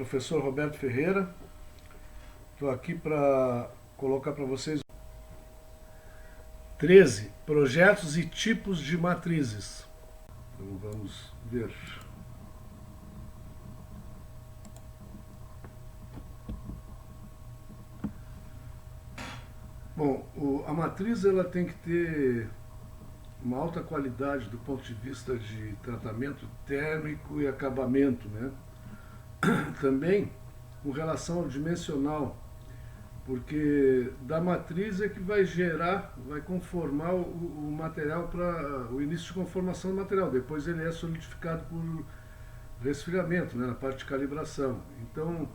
professor Roberto Ferreira. Estou aqui para colocar para vocês 13 projetos e tipos de matrizes. Então vamos ver. Bom, a matriz ela tem que ter uma alta qualidade do ponto de vista de tratamento térmico e acabamento, né? Também com relação ao dimensional, porque da matriz é que vai gerar, vai conformar o material para o início de conformação do material. Depois ele é solidificado por resfriamento, né, na parte de calibração. Então,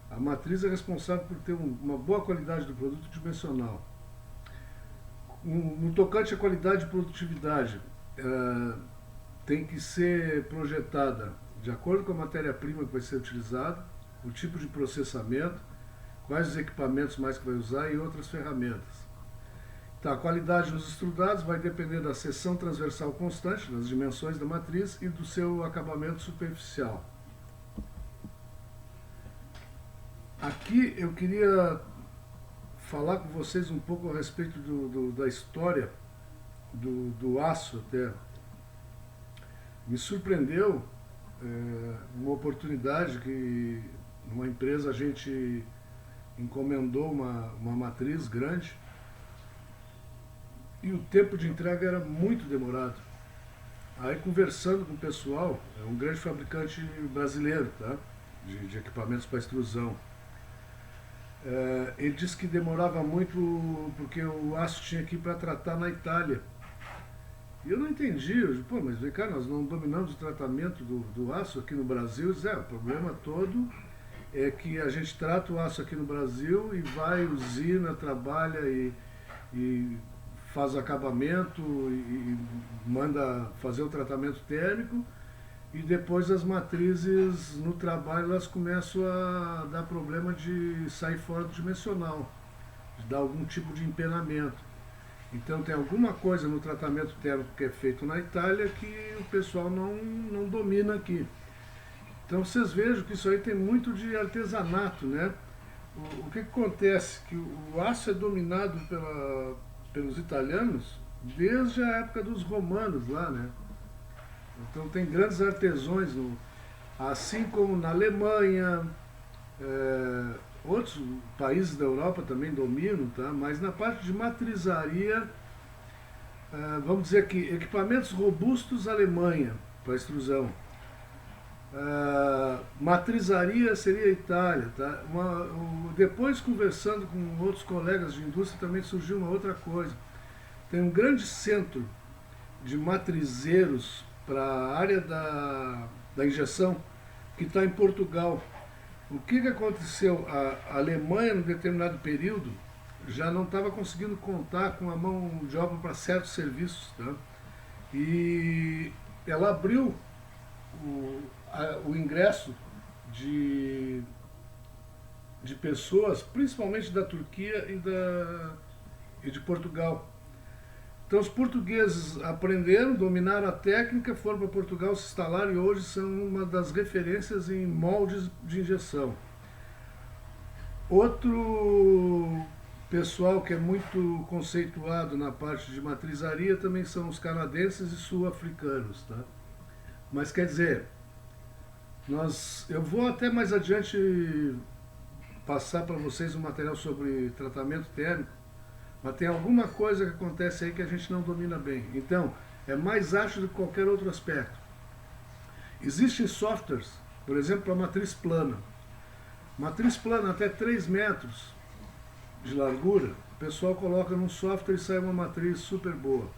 a matriz é responsável por ter uma boa qualidade do produto dimensional. No tocante à qualidade e produtividade, tem que ser projetada de acordo com a matéria-prima que vai ser utilizada, o tipo de processamento, quais os equipamentos mais que vai usar e outras ferramentas. Então, a qualidade dos estrudados vai depender da seção transversal constante, das dimensões da matriz e do seu acabamento superficial. Aqui eu queria falar com vocês um pouco a respeito da história do aço até. Me surpreendeu uma oportunidade que numa empresa a gente encomendou uma matriz grande e o tempo de entrega era muito demorado. Aí conversando com o pessoal, é um grande fabricante brasileiro, tá? de equipamentos para extrusão. Ele disse que demorava muito porque o aço tinha que ir para tratar na Itália. E eu não entendi, eu disse, pô, mas vem cá, nós não dominamos o tratamento do aço aqui no Brasil. Eu disse, o problema todo é que a gente trata o aço aqui no Brasil e vai, usina, trabalha e faz acabamento e manda fazer o tratamento térmico, e depois as matrizes no trabalho elas começam a dar problema de sair fora do dimensional, de dar algum tipo de empenamento. Então tem alguma coisa no tratamento térmico que é feito na Itália que o pessoal não domina aqui. Então vocês vejam que isso aí tem muito de artesanato, né? O que acontece? Que o aço é dominado pelos italianos desde a época dos romanos lá, né? Então tem grandes artesãos, assim como na Alemanha, outros países da Europa também dominam, tá? Mas na parte de matrizaria, vamos dizer que equipamentos robustos Alemanha para extrusão, matrizaria seria Itália, tá? Depois conversando com outros colegas de indústria também surgiu uma outra coisa. Tem um grande centro de matrizeiros para a área da injeção que está em Portugal. O que aconteceu? A Alemanha, num determinado período, já não estava conseguindo contar com a mão de obra para certos serviços, tá? E ela abriu o ingresso de pessoas, principalmente da Turquia e de Portugal. Então os portugueses aprenderam, dominaram a técnica, foram para Portugal, se instalaram e hoje são uma das referências em moldes de injeção. Outro pessoal que é muito conceituado na parte de matrizaria também são os canadenses e sul-africanos, tá? Mas quer dizer, eu vou até mais adiante passar para vocês um material sobre tratamento térmico, mas tem alguma coisa que acontece aí que a gente não domina bem. Então, é mais ágil do que qualquer outro aspecto. Existem softwares, por exemplo, para matriz plana. Matriz plana até 3 metros de largura, o pessoal coloca num software e sai uma matriz super boa.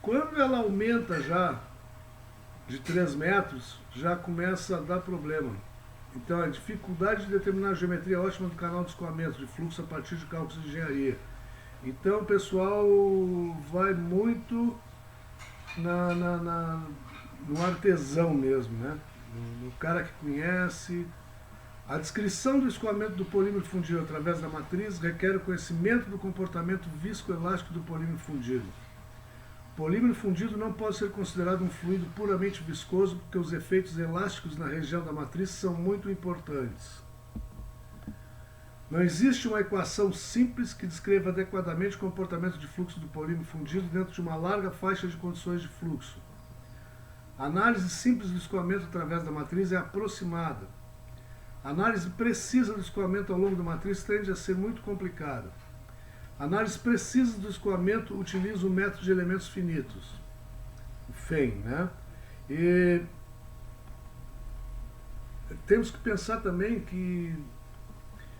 Quando ela aumenta já de 3 metros, já começa a dar problema. Então, a dificuldade de determinar a geometria ótima do canal de escoamento de fluxo a partir de cálculos de engenharia. Então o pessoal vai muito no artesão mesmo, né? No cara que conhece. A descrição do escoamento do polímero fundido através da matriz requer o conhecimento do comportamento viscoelástico do polímero fundido. polímero fundido não pode ser considerado um fluido puramente viscoso, porque os efeitos elásticos na região da matriz são muito importantes. Não existe uma equação simples que descreva adequadamente o comportamento de fluxo do polímero fundido dentro de uma larga faixa de condições de fluxo. A análise simples do escoamento através da matriz é aproximada. A análise precisa do escoamento ao longo da matriz tende a ser muito complicada. A análise precisa do escoamento utiliza o método de elementos finitos, o FEM, né? E temos que pensar também que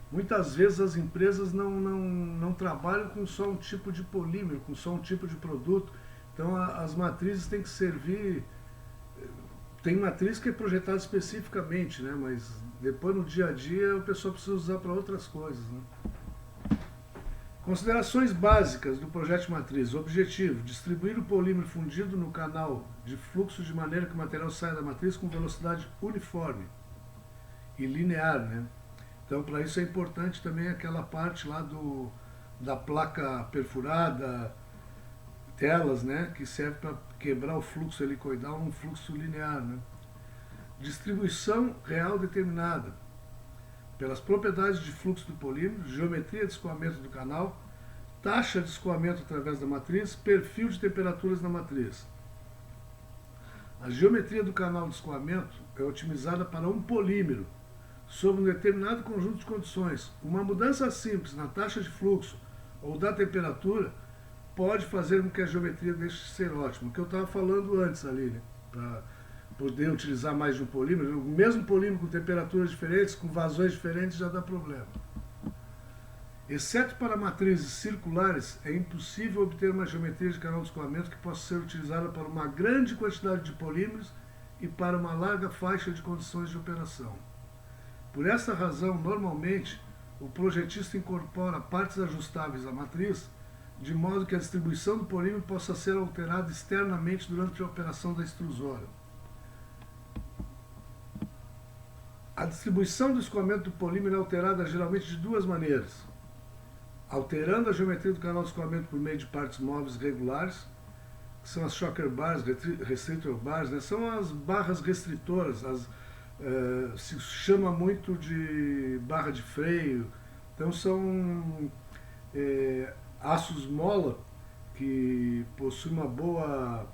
muitas vezes as empresas não trabalham com só um tipo de polímero, com só um tipo de produto. Então as matrizes têm que servir. Tem matriz que é projetada especificamente, né? Mas depois no dia a dia o pessoal precisa usar para outras coisas, né? Considerações básicas do projeto de matriz. Objetivo: distribuir o polímero fundido no canal de fluxo de maneira que o material saia da matriz com velocidade uniforme e linear, né? Então, para isso é importante também aquela parte lá da placa perfurada, telas, né? Que serve para quebrar o fluxo helicoidal num fluxo linear, né? Distribuição real determinada pelas propriedades de fluxo do polímero, geometria de escoamento do canal, taxa de escoamento através da matriz, perfil de temperaturas na matriz. A geometria do canal de escoamento é otimizada para um polímero, sob um determinado conjunto de condições. Uma mudança simples na taxa de fluxo ou da temperatura pode fazer com que a geometria deixe de ser ótima. O que eu estava falando antes ali, né? Para poder utilizar mais de um polímero, o mesmo polímero com temperaturas diferentes, com vazões diferentes, já dá problema. Exceto para matrizes circulares, é impossível obter uma geometria de canal de escoamento que possa ser utilizada para uma grande quantidade de polímeros e para uma larga faixa de condições de operação. Por essa razão, normalmente, o projetista incorpora partes ajustáveis à matriz, de modo que a distribuição do polímero possa ser alterada externamente durante a operação da extrusora. A distribuição do escoamento do polímero é alterada geralmente de duas maneiras: alterando a geometria do canal de escoamento por meio de partes móveis regulares, que são as shocker bars, restrictor bars, né? São as barras restritoras, se chama muito de barra de freio. Então são aços mola que possuem uma boa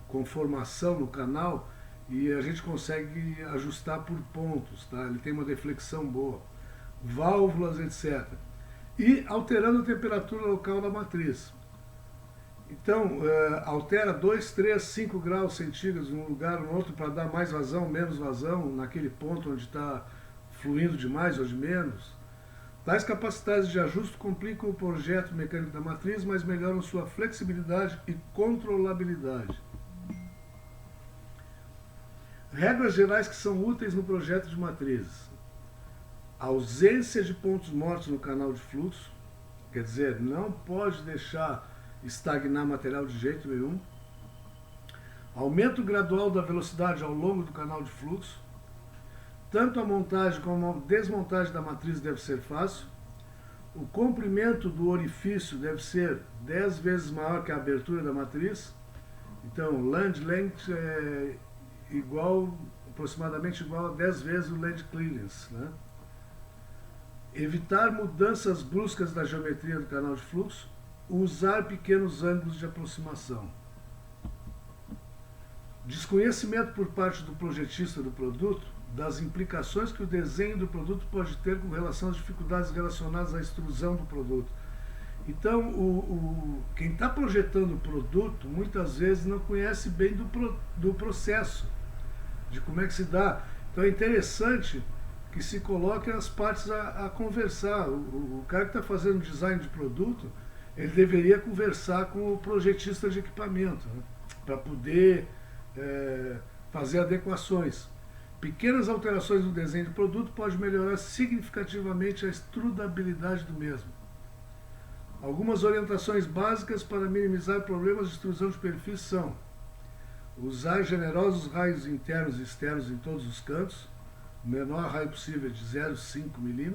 conformação no canal e a gente consegue ajustar por pontos, tá? Ele tem uma deflexão boa, válvulas, etc. E alterando a temperatura local da matriz. Então, altera 2, 3, 5 graus centígrados num lugar ou no outro para dar mais vazão, menos vazão, naquele ponto onde está fluindo de mais ou de menos. Tais capacidades de ajuste complicam o projeto mecânico da matriz, mas melhoram sua flexibilidade e controlabilidade. Regras gerais que são úteis no projeto de matrizes. A ausência de pontos mortos no canal de fluxo, quer dizer, não pode deixar estagnar material de jeito nenhum. Aumento gradual da velocidade ao longo do canal de fluxo. Tanto a montagem como a desmontagem da matriz deve ser fácil. O comprimento do orifício deve ser 10 vezes maior que a abertura da matriz. Então, land length é aproximadamente igual a 10 vezes o land clearance, né? Evitar mudanças bruscas da geometria do canal de fluxo. Usar pequenos ângulos de aproximação. Desconhecimento por parte do projetista do produto das implicações que o desenho do produto pode ter com relação às dificuldades relacionadas à extrusão do produto. Então, quem está projetando o produto muitas vezes não conhece bem do processo, de como é que se dá. Então é interessante que se coloquem as partes a conversar. O cara que está fazendo design de produto, ele deveria conversar com o projetista de equipamento, né, para poder fazer adequações. Pequenas alterações no desenho do produto podem melhorar significativamente a estrudabilidade do mesmo. Algumas orientações básicas para minimizar problemas de extrusão de perfis são: usar generosos raios internos e externos em todos os cantos, o menor raio possível de 0,5 mm.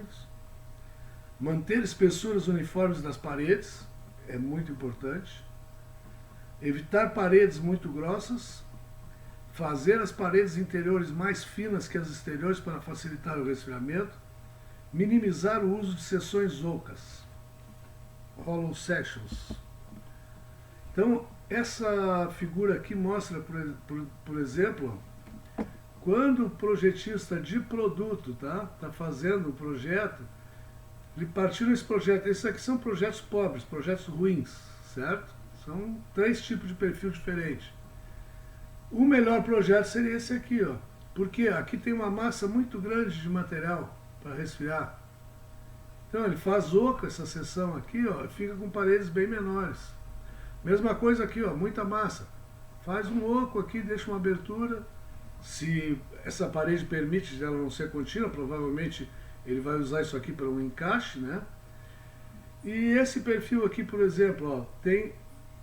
Manter espessuras uniformes das paredes, é muito importante. Evitar paredes muito grossas, fazer as paredes interiores mais finas que as exteriores para facilitar o resfriamento, minimizar o uso de seções ocas, hollow sections. Então, essa figura aqui mostra, por exemplo, quando o projetista de produto tá fazendo o projeto, ele partiu desse projeto. Esses aqui são projetos pobres, projetos ruins, certo? São 3 tipos de perfil diferentes. O melhor projeto seria esse aqui, ó, porque aqui tem uma massa muito grande de material para resfriar. Então ele faz oca essa seção aqui, ó, e fica com paredes bem menores. Mesma coisa aqui, ó, muita massa. Faz um oco aqui, deixa uma abertura. Se essa parede permite ela não ser contínua, provavelmente ele vai usar isso aqui para um encaixe, né? E esse perfil aqui, por exemplo, ó, tem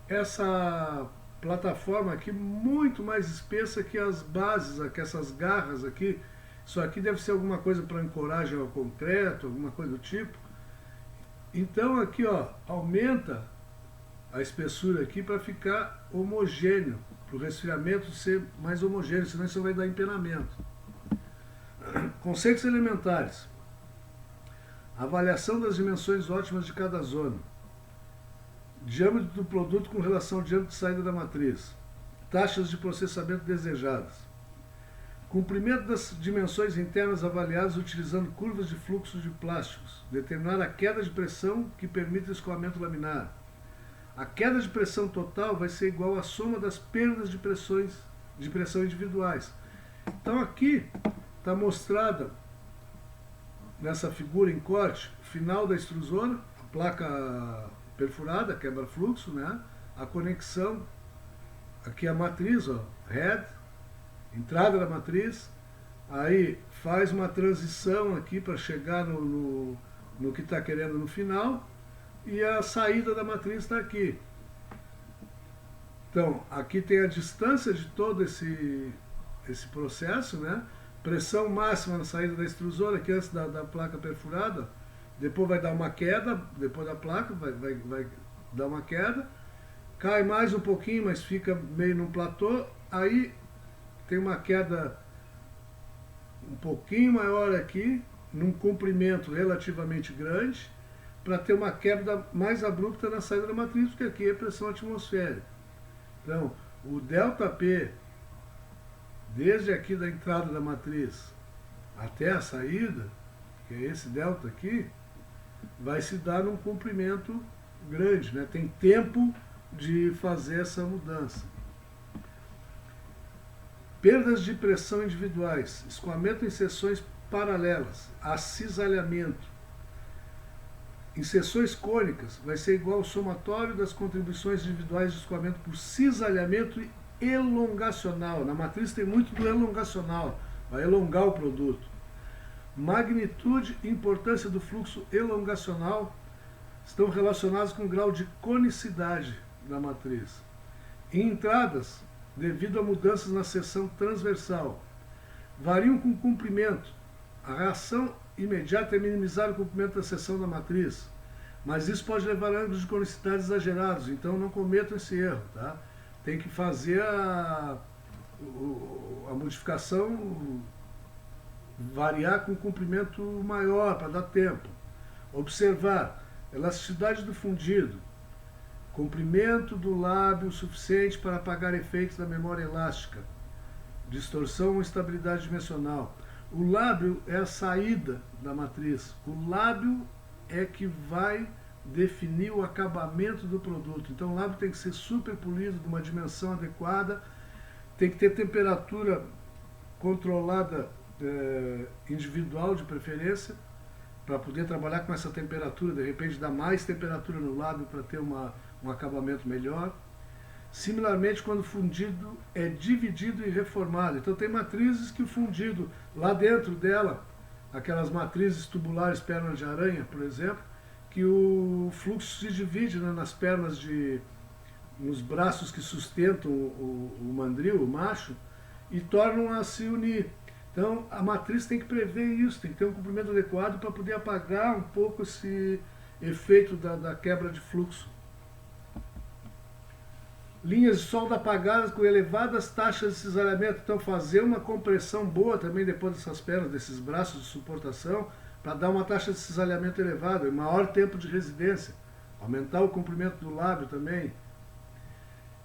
essa plataforma aqui muito mais espessa que as bases, aqui, essas garras aqui. Isso aqui deve ser alguma coisa para ancoragem ao concreto, alguma coisa do tipo. Então aqui, ó, aumenta a espessura aqui para ficar homogêneo, para o resfriamento ser mais homogêneo, senão isso vai dar empenamento. Conceitos elementares. Avaliação das dimensões ótimas de cada zona. Diâmetro do produto com relação ao diâmetro de saída da matriz. Taxas de processamento desejadas. Cumprimento das dimensões internas avaliadas utilizando curvas de fluxo de plásticos. Determinar a queda de pressão que permite o escoamento laminar. A queda de pressão total vai ser igual à soma das perdas de pressão individuais. Então aqui está mostrada, nessa figura em corte, o final da extrusora, a placa perfurada, quebra-fluxo, né? A conexão, aqui a matriz, ó, head, entrada da matriz, aí faz uma transição aqui para chegar no que está querendo no final, e a saída da matriz está aqui. Então, aqui tem a distância de todo esse processo, né? Pressão máxima na saída da extrusora, aqui antes da placa perfurada, depois vai dar uma queda, depois da placa vai dar uma queda, cai mais um pouquinho, mas fica meio num platô, aí tem uma queda um pouquinho maior aqui, num comprimento relativamente grande, para ter uma queda mais abrupta na saída da matriz, porque aqui é pressão atmosférica. Então, o ΔP, desde aqui da entrada da matriz até a saída, que é esse delta aqui, vai se dar num comprimento grande, né? Tem tempo de fazer essa mudança. Perdas de pressão individuais, escoamento em seções paralelas, acisalhamento. Em seções cônicas, vai ser igual ao somatório das contribuições individuais de escoamento por cisalhamento e elongacional. Na matriz tem muito do elongacional, vai elongar o produto. Magnitude e importância do fluxo elongacional estão relacionados com o grau de conicidade da matriz. Em entradas, devido a mudanças na seção transversal, variam com o comprimento. A reação imediata é minimizar o comprimento da seção da matriz, mas isso pode levar a ângulos de conicidade exagerados, então não cometam esse erro, tá? Tem que fazer a modificação variar com um comprimento maior para dar tempo. Observar elasticidade do fundido, comprimento do lábio suficiente para apagar efeitos da memória elástica, distorção ou instabilidade dimensional. O lábio é a saída da matriz. O lábio é que vai definir o acabamento do produto. Então o lábio tem que ser super polido, de uma dimensão adequada, tem que ter temperatura controlada individual de preferência, para poder trabalhar com essa temperatura, de repente dar mais temperatura no lábio para ter um acabamento melhor. Similarmente, quando o fundido é dividido e reformado. Então tem matrizes que o fundido, lá dentro dela, aquelas matrizes tubulares pernas de aranha, por exemplo, que o fluxo se divide, né, nas pernas nos braços que sustentam o mandril, o macho, e tornam a se unir. Então a matriz tem que prever isso, tem que ter um comprimento adequado para poder apagar um pouco esse efeito da quebra de fluxo. linhas de solda apagadas com elevadas taxas de cisalhamento. Então fazer uma compressão boa também depois dessas pernas, desses braços de suportação, para dar uma taxa de cisalhamento elevada, e maior tempo de residência. Aumentar o comprimento do lábio também.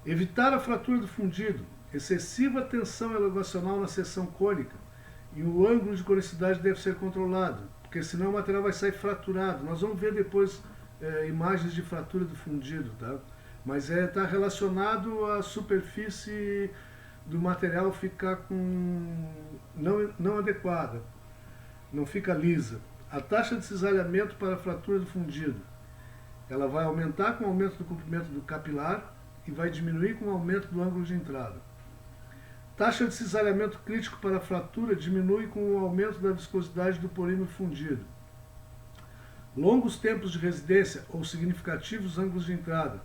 Evitar a fratura do fundido. Excessiva tensão elevacional na seção cônica. E o ângulo de conicidade deve ser controlado, porque senão o material vai sair fraturado. Nós vamos ver depois imagens de fratura do fundido, tá? Mas está relacionado à superfície do material ficar não adequada, não fica lisa. A taxa de cisalhamento para a fratura do fundido, ela vai aumentar com o aumento do comprimento do capilar e vai diminuir com o aumento do ângulo de entrada. Taxa de cisalhamento crítico para a fratura diminui com o aumento da viscosidade do polímero fundido. Longos tempos de residência ou significativos ângulos de entrada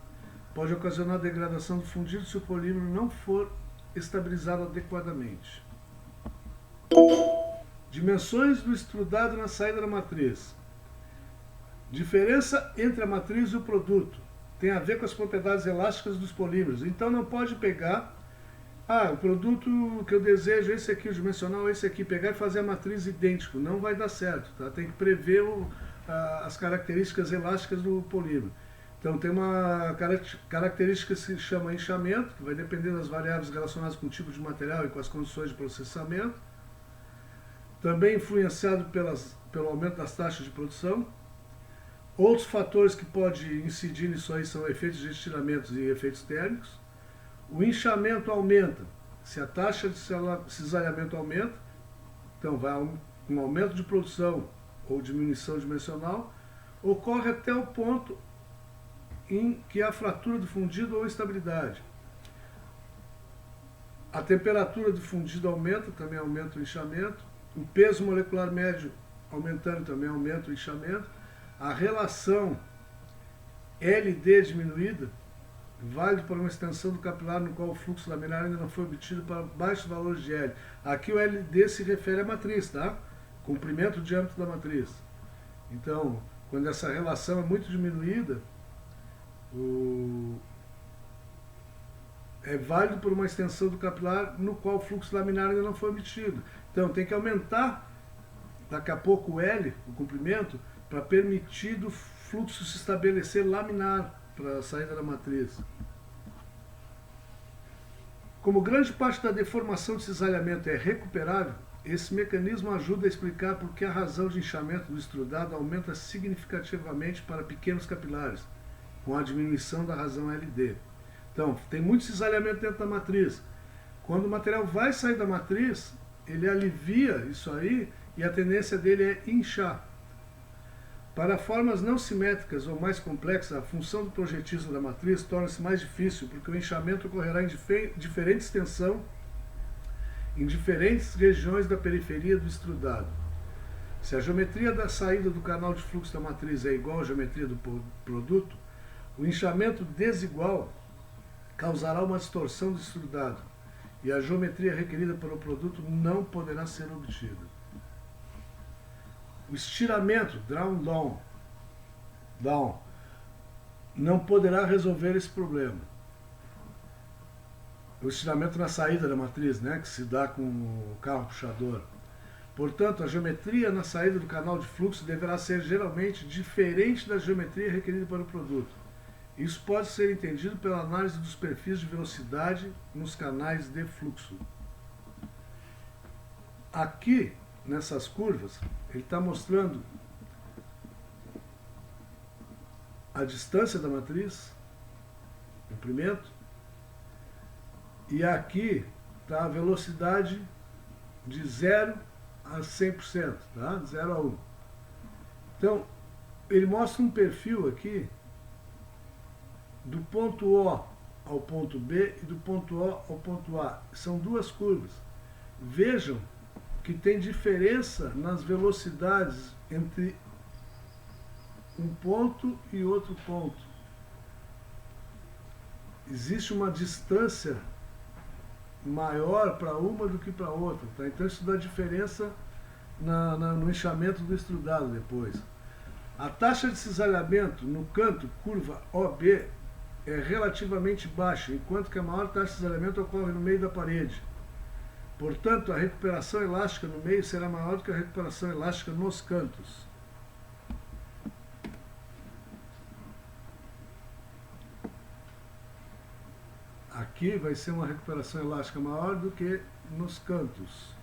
pode ocasionar degradação do fundido se o polímero não for estabilizado adequadamente. Dimensões do extrudado na saída da matriz. Diferença entre a matriz e o produto tem a ver com as propriedades elásticas dos polímeros. Então não pode pegar, o produto que eu desejo, esse aqui, o dimensional, esse aqui, pegar e fazer a matriz idêntico. Não vai dar certo, tá? Tem que prever as características elásticas do polímero. Então tem uma característica que se chama inchamento, que vai depender das variáveis relacionadas com o tipo de material e com as condições de processamento. Também influenciado pelo aumento das taxas de produção. Outros fatores que podem incidir nisso aí são efeitos de estiramentos e efeitos térmicos. O inchamento aumenta se a taxa de cisalhamento aumenta, então vai um aumento de produção ou diminuição dimensional, ocorre até o ponto em que há fratura do fundido ou instabilidade. A temperatura do fundido aumenta, também aumenta o inchamento. O peso molecular médio aumentando, também aumenta o inchamento. A relação LD diminuída, válido para uma extensão do capilar no qual o fluxo laminar ainda não foi obtido para baixos valores de L. Aqui o LD se refere à matriz, tá? Comprimento do diâmetro da matriz. Então, quando essa relação é muito diminuída, é válido por uma extensão do capilar no qual o fluxo laminar ainda não foi obtido. Então tem que aumentar daqui a pouco o L, o comprimento, para permitir o fluxo se estabelecer laminar para a saída da matriz. Como grande parte da deformação de cisalhamento é recuperável, esse mecanismo ajuda a explicar por que a razão de inchamento do extrudado aumenta significativamente para pequenos capilares, com a diminuição da razão LD. Então, tem muito cisalhamento dentro da matriz. Quando o material vai sair da matriz, ele alivia isso aí e a tendência dele é inchar. Para formas não simétricas ou mais complexas, a função do projetismo da matriz torna-se mais difícil, porque o inchamento ocorrerá em diferente extensão, em diferentes regiões da periferia do extrudado. Se a geometria da saída do canal de fluxo da matriz é igual à geometria do produto, o inchamento desigual causará uma distorção do extrudado e a geometria requerida para o produto não poderá ser obtida. O estiramento, down, não poderá resolver esse problema. O estiramento na saída da matriz, né, que se dá com o carro puxador. Portanto, a geometria na saída do canal de fluxo deverá ser geralmente diferente da geometria requerida para o produto. Isso pode ser entendido pela análise dos perfis de velocidade nos canais de fluxo. Aqui, nessas curvas, ele está mostrando a distância da matriz, comprimento, e aqui está a velocidade de 0 a 100%, tá? 0 a 1. Então, ele mostra um perfil aqui do ponto O ao ponto B e do ponto O ao ponto A. São duas curvas. Vejam que tem diferença nas velocidades entre um ponto e outro ponto. Existe uma distância maior para uma do que para outra, tá? Então isso dá diferença no inchamento do extrudado depois. A taxa de cisalhamento no canto curva OB é relativamente baixa, enquanto que a maior taxa de deslizamento ocorre no meio da parede. Portanto, a recuperação elástica no meio será maior do que a recuperação elástica nos cantos. Aqui vai ser uma recuperação elástica maior do que nos cantos.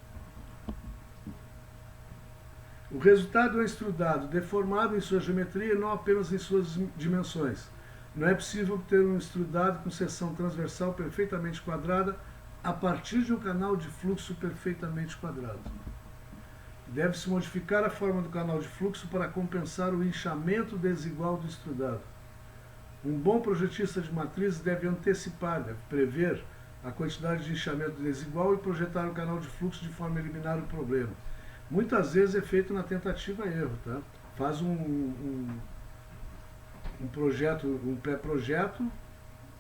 O resultado é um extrudado deformado em sua geometria e não apenas em suas dimensões. Não é possível obter um extrudado com seção transversal perfeitamente quadrada a partir de um canal de fluxo perfeitamente quadrado. Deve-se modificar a forma do canal de fluxo para compensar o inchamento desigual do extrudado. Um bom projetista de matrizes deve antecipar, deve prever a quantidade de inchamento desigual e projetar o canal de fluxo de forma a eliminar o problema. Muitas vezes é feito na tentativa e erro, tá? Faz um projeto, um pré-projeto,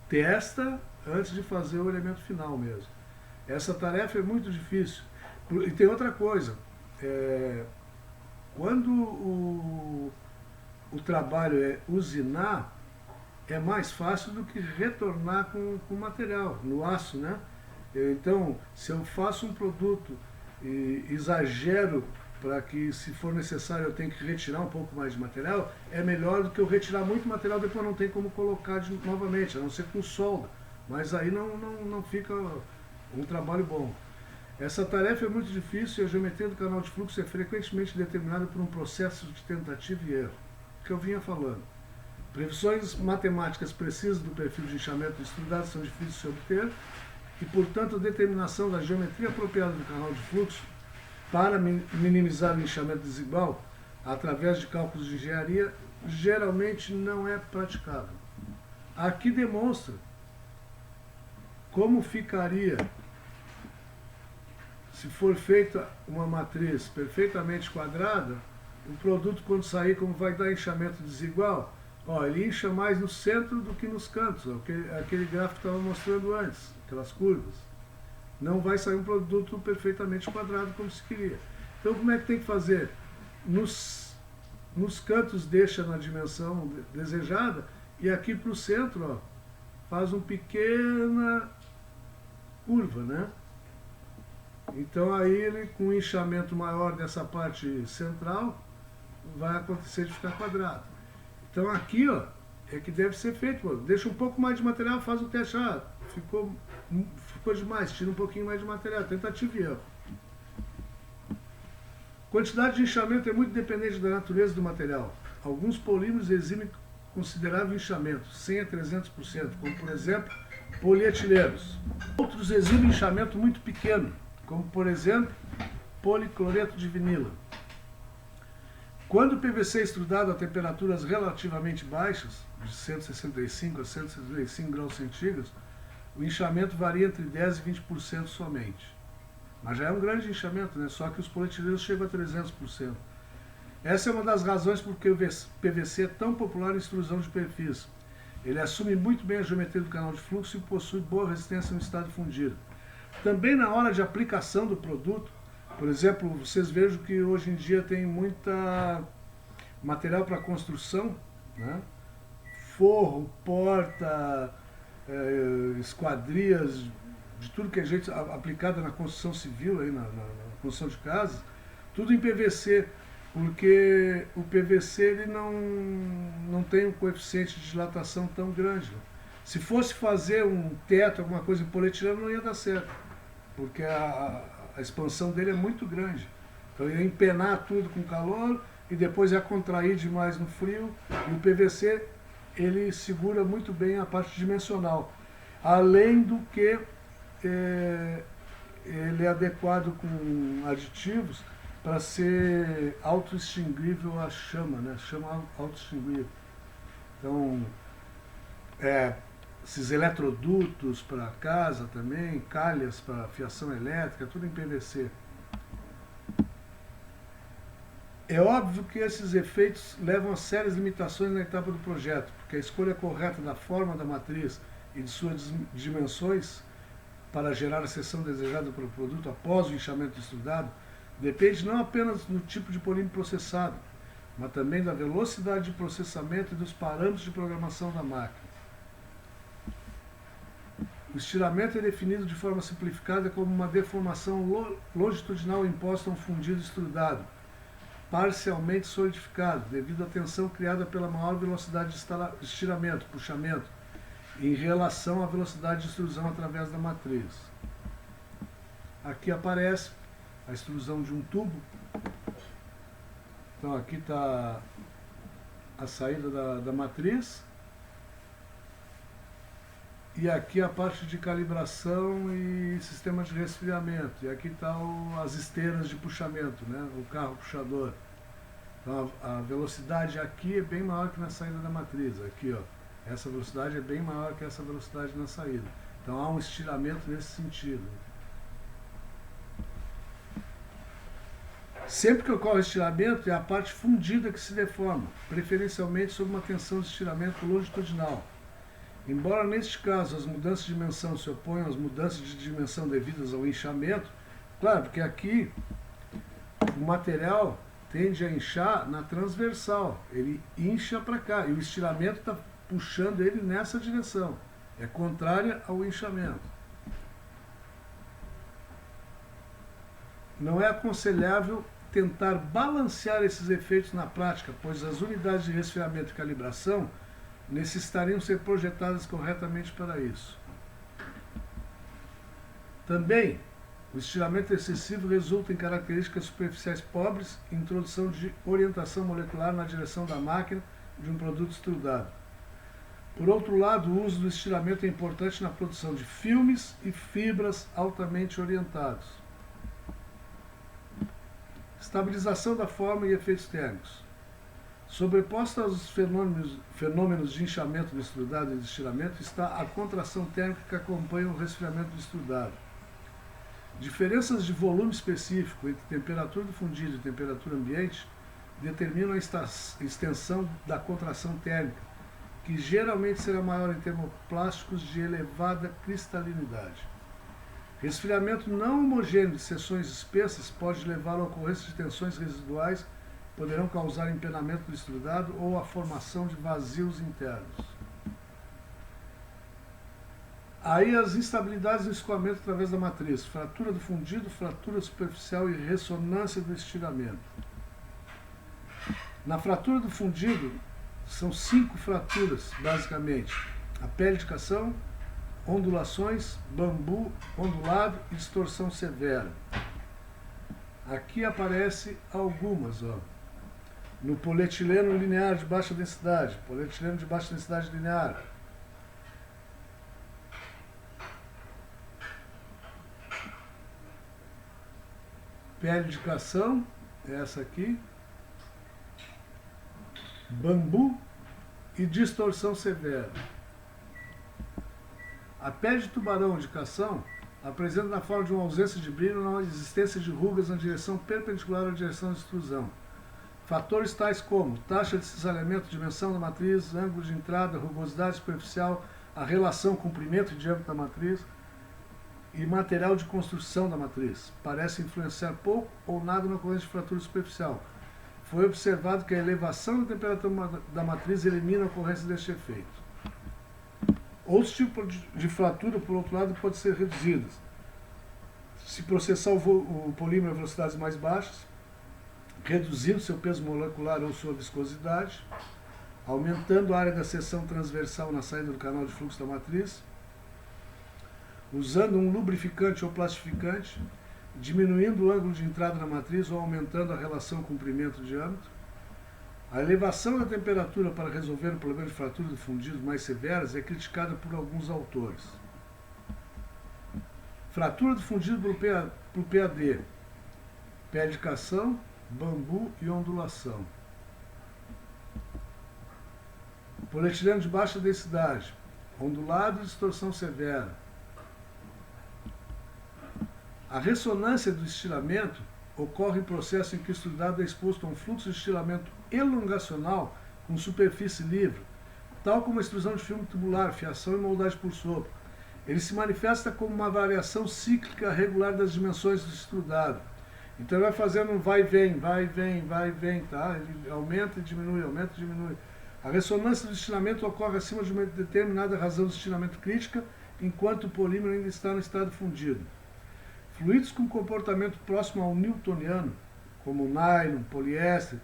testa antes de fazer o elemento final mesmo. Essa tarefa é muito difícil. E tem outra coisa, quando o trabalho é usinar, é mais fácil do que retornar com o material, no aço, né? Então, se eu faço um produto e exagero para que, se for necessário, eu tenho que retirar um pouco mais de material, é melhor do que eu retirar muito material, depois não tem como colocar novamente, a não ser com solda. Mas aí não fica um trabalho bom. Essa tarefa é muito difícil e a geometria do canal de fluxo é frequentemente determinada por um processo de tentativa e erro, que eu vinha falando. Previsões matemáticas precisas do perfil de inchamento estudado são difíceis de se obter e, portanto, a determinação da geometria apropriada do canal de fluxo para minimizar o inchamento desigual através de cálculos de engenharia geralmente não é praticável. Aqui demonstra como ficaria se for feita uma matriz perfeitamente quadrada, o produto, quando sair, como vai dar inchamento desigual. Ó, ele incha mais no centro do que nos cantos, ó, aquele gráfico que estava mostrando antes, aquelas curvas. Não vai sair um produto perfeitamente quadrado como se queria. Então, como é que tem que fazer? Nos cantos deixa na dimensão desejada e aqui para o centro, ó, faz uma pequena curva, né? Então aí ele, com um inchamento maior dessa parte central, vai acontecer de ficar quadrado. Então aqui, ó, é que deve ser feito, ó. Deixa um pouco mais de material, faz o teste, ficou demais, tira um pouquinho mais de material, tentativa e erro. Quantidade de inchamento é muito dependente da natureza do material. Alguns polímeros eximem considerável inchamento, 100 a 300%, como por exemplo, polietilenos. Outros exibem inchamento muito pequeno, como por exemplo, policloreto de vinila. Quando o PVC é extrudado a temperaturas relativamente baixas, de 165 a 165 graus centígrados, o inchamento varia entre 10% e 20% somente. Mas já é um grande inchamento, né? Só que os polietilenos chegam a 300%. Essa é uma das razões por que o PVC é tão popular em extrusão de perfis. Ele assume muito bem a geometria do canal de fluxo e possui boa resistência no estado fundido. Também na hora de aplicação do produto, por exemplo, vocês vejam que hoje em dia tem muita material para construção, né? Forro, porta, esquadrias, de tudo que é jeito aplicada na construção civil, aí na construção de casas, tudo em PVC, porque o PVC ele não tem um coeficiente de dilatação tão grande. Se fosse fazer um teto, alguma coisa em polietileno, não ia dar certo, porque a expansão dele é muito grande. Então ia empenar tudo com calor e depois ia contrair demais no frio, e o PVC ele segura muito bem a parte dimensional. Além do que ele é adequado com aditivos para ser auto-extinguível a chama, né? Chama auto-extinguível. Então, esses eletrodutos para casa também, calhas para fiação elétrica, tudo em PVC. É óbvio que esses efeitos levam a sérias limitações na etapa do projeto, porque a escolha correta da forma da matriz e de suas dimensões para gerar a seção desejada pelo produto após o inchamento estudado depende não apenas do tipo de polímero processado, mas também da velocidade de processamento e dos parâmetros de programação da máquina. O estiramento é definido de forma simplificada como uma deformação longitudinal imposta a um fundido extrudado, parcialmente solidificado, devido à tensão criada pela maior velocidade de estiramento, puxamento, em relação à velocidade de extrusão através da matriz. Aqui aparece a extrusão de um tubo. Então aqui está a saída da matriz. E aqui a parte de calibração e sistema de resfriamento. E aqui estão as esteiras de puxamento, né? O carro puxador. Então a velocidade aqui é bem maior que na saída da matriz. Aqui, ó, essa velocidade é bem maior que essa velocidade na saída. Então há um estiramento nesse sentido. Sempre que ocorre estiramento, é a parte fundida que se deforma, preferencialmente sob uma tensão de estiramento longitudinal. Embora neste caso as mudanças de dimensão se oponham às mudanças de dimensão devidas ao inchamento, claro, porque aqui o material tende a inchar na transversal, ele incha para cá, e o estiramento está puxando ele nessa direção, é contrária ao inchamento. Não é aconselhável tentar balancear esses efeitos na prática, pois as unidades de resfriamento e calibração necessitariam ser projetadas corretamente para isso. Também, o estiramento excessivo resulta em características superficiais pobres e introdução de orientação molecular na direção da máquina de um produto extrudado. Por outro lado, o uso do estiramento é importante na produção de filmes e fibras altamente orientados. Estabilização da forma e efeitos térmicos. Sobreposta aos fenômenos de inchamento do extrudado e de estiramento está a contração térmica que acompanha o resfriamento do extrudado. Diferenças de volume específico entre temperatura do fundido e temperatura ambiente determinam a extensão da contração térmica, que geralmente será maior em termoplásticos de elevada cristalinidade. Resfriamento não homogêneo de seções espessas pode levar à ocorrência de tensões residuais, poderão causar empenamento do extrudado ou a formação de vazios internos. Aí as instabilidades do escoamento através da matriz, fratura do fundido, fratura superficial e ressonância do estiramento. Na fratura do fundido, são 5 fraturas, basicamente. A pele de cação, ondulações, bambu, ondulado e distorção severa. Aqui aparece algumas, ó. No polietileno linear de baixa densidade, polietileno de baixa densidade linear. Pele de cação, essa aqui. Bambu e distorção severa. A pele de tubarão de cação apresenta na forma de uma ausência de brilho na existência de rugas na direção perpendicular à direção de extrusão. Fatores tais como taxa de cisalhamento, dimensão da matriz, ângulo de entrada, rugosidade superficial, a relação comprimento e diâmetro da matriz e material de construção da matriz parecem influenciar pouco ou nada na ocorrência de fratura superficial. Foi observado que a elevação da temperatura da matriz elimina a ocorrência deste efeito. Outros tipos de fratura, por outro lado, podem ser reduzidas. Se processar o polímero a velocidades mais baixas, reduzindo seu peso molecular ou sua viscosidade, aumentando a área da seção transversal na saída do canal de fluxo da matriz, usando um lubrificante ou plastificante, diminuindo o ângulo de entrada na matriz ou aumentando a relação comprimento-diâmetro. A elevação da temperatura para resolver o problema de fratura de fundidos mais severas é criticada por alguns autores. Fratura do fundido por PAD, pele de cação, bambu e ondulação. Polietileno de baixa densidade, ondulado e distorção severa. A ressonância do estiramento ocorre em processo em que o extrudado é exposto a um fluxo de estiramento elongacional com superfície livre, tal como a extrusão de filme tubular, fiação e moldagem por sopro. Ele se manifesta como uma variação cíclica regular das dimensões do extrudado. Então ele vai fazendo um vai e vem, vai e vem, vai e vem, tá? Ele aumenta e diminui, aumenta e diminui. A ressonância do estiramento ocorre acima de uma determinada razão de estiramento crítica enquanto o polímero ainda está no estado fundido. Fluidos com comportamento próximo ao newtoniano, como nylon, poliéster,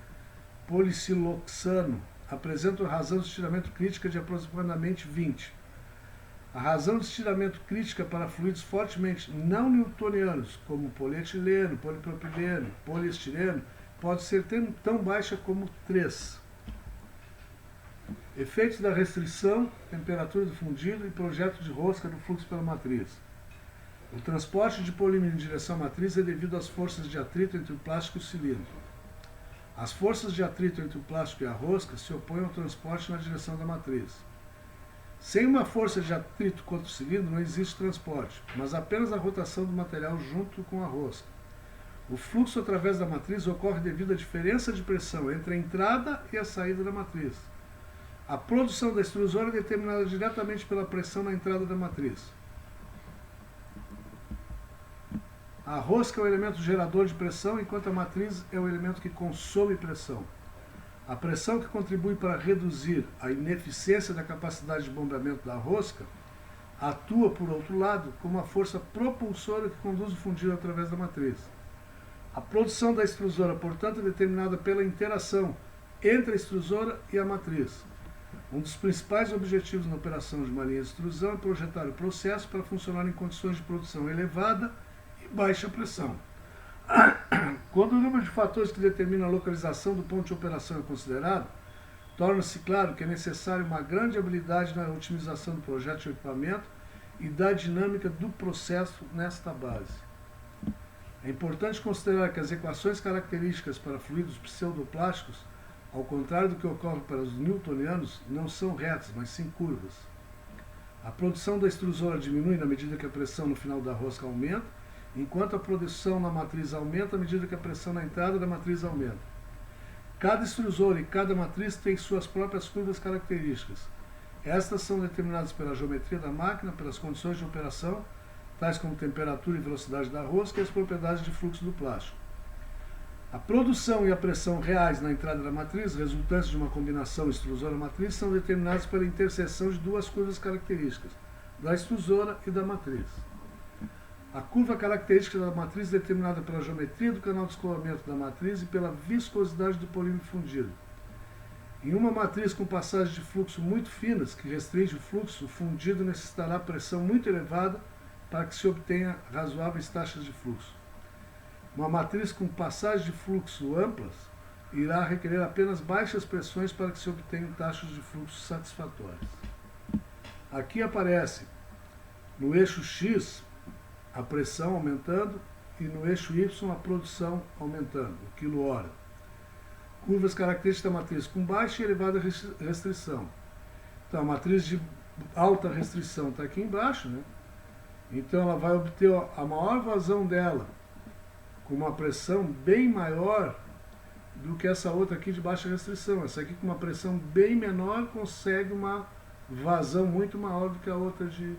policiloxano, apresentam razão de estiramento crítica de aproximadamente 20. A razão de estiramento crítica para fluidos fortemente não newtonianos, como polietileno, polipropileno, poliestireno, pode ser tão baixa como 3. Efeitos da restrição, temperatura do fundido e projeto de rosca do fluxo pela matriz. O transporte de polímero em direção à matriz é devido às forças de atrito entre o plástico e o cilindro. As forças de atrito entre o plástico e a rosca se opõem ao transporte na direção da matriz. Sem uma força de atrito contra o cilindro não existe transporte, mas apenas a rotação do material junto com a rosca. O fluxo através da matriz ocorre devido à diferença de pressão entre a entrada e a saída da matriz. A produção da extrusora é determinada diretamente pela pressão na entrada da matriz. A rosca é o elemento gerador de pressão, enquanto a matriz é o elemento que consome pressão. A pressão que contribui para reduzir a ineficiência da capacidade de bombeamento da rosca atua, por outro lado, como a força propulsora que conduz o fundido através da matriz. A produção da extrusora, portanto, é determinada pela interação entre a extrusora e a matriz. Um dos principais objetivos na operação de uma linha de extrusão é projetar o processo para funcionar em condições de produção elevada e baixa pressão. Quando o número de fatores que determinam a localização do ponto de operação é considerado, torna-se claro que é necessário uma grande habilidade na otimização do projeto de equipamento e da dinâmica do processo nesta base. É importante considerar que as equações características para fluidos pseudoplásticos, ao contrário do que ocorre para os newtonianos, não são retas, mas sim curvas. A produção da extrusora diminui na medida que a pressão no final da rosca aumenta, enquanto a produção na matriz aumenta à medida que a pressão na entrada da matriz aumenta. Cada extrusor e cada matriz tem suas próprias curvas características. Estas são determinadas pela geometria da máquina, pelas condições de operação, tais como temperatura e velocidade da rosca e as propriedades de fluxo do plástico. A produção e a pressão reais na entrada da matriz, resultantes de uma combinação extrusora-matriz, são determinadas pela interseção de duas curvas características, da extrusora e da matriz. A curva característica da matriz é determinada pela geometria do canal de escoamento da matriz e pela viscosidade do polímero fundido. Em uma matriz com passagens de fluxo muito finas, que restringe o fluxo, o fundido necessitará pressão muito elevada para que se obtenha razoáveis taxas de fluxo. Uma matriz com passagens de fluxo amplas irá requerer apenas baixas pressões para que se obtenham taxas de fluxo satisfatórias. Aqui aparece no eixo X a pressão aumentando e no eixo Y a produção aumentando, o quilo-hora. Curvas características da matriz com baixa e elevada restrição. Então a matriz de alta restrição está aqui embaixo, né? Então ela vai obter a maior vazão dela com uma pressão bem maior do que essa outra aqui de baixa restrição. Essa aqui com uma pressão bem menor consegue uma vazão muito maior do que a outra de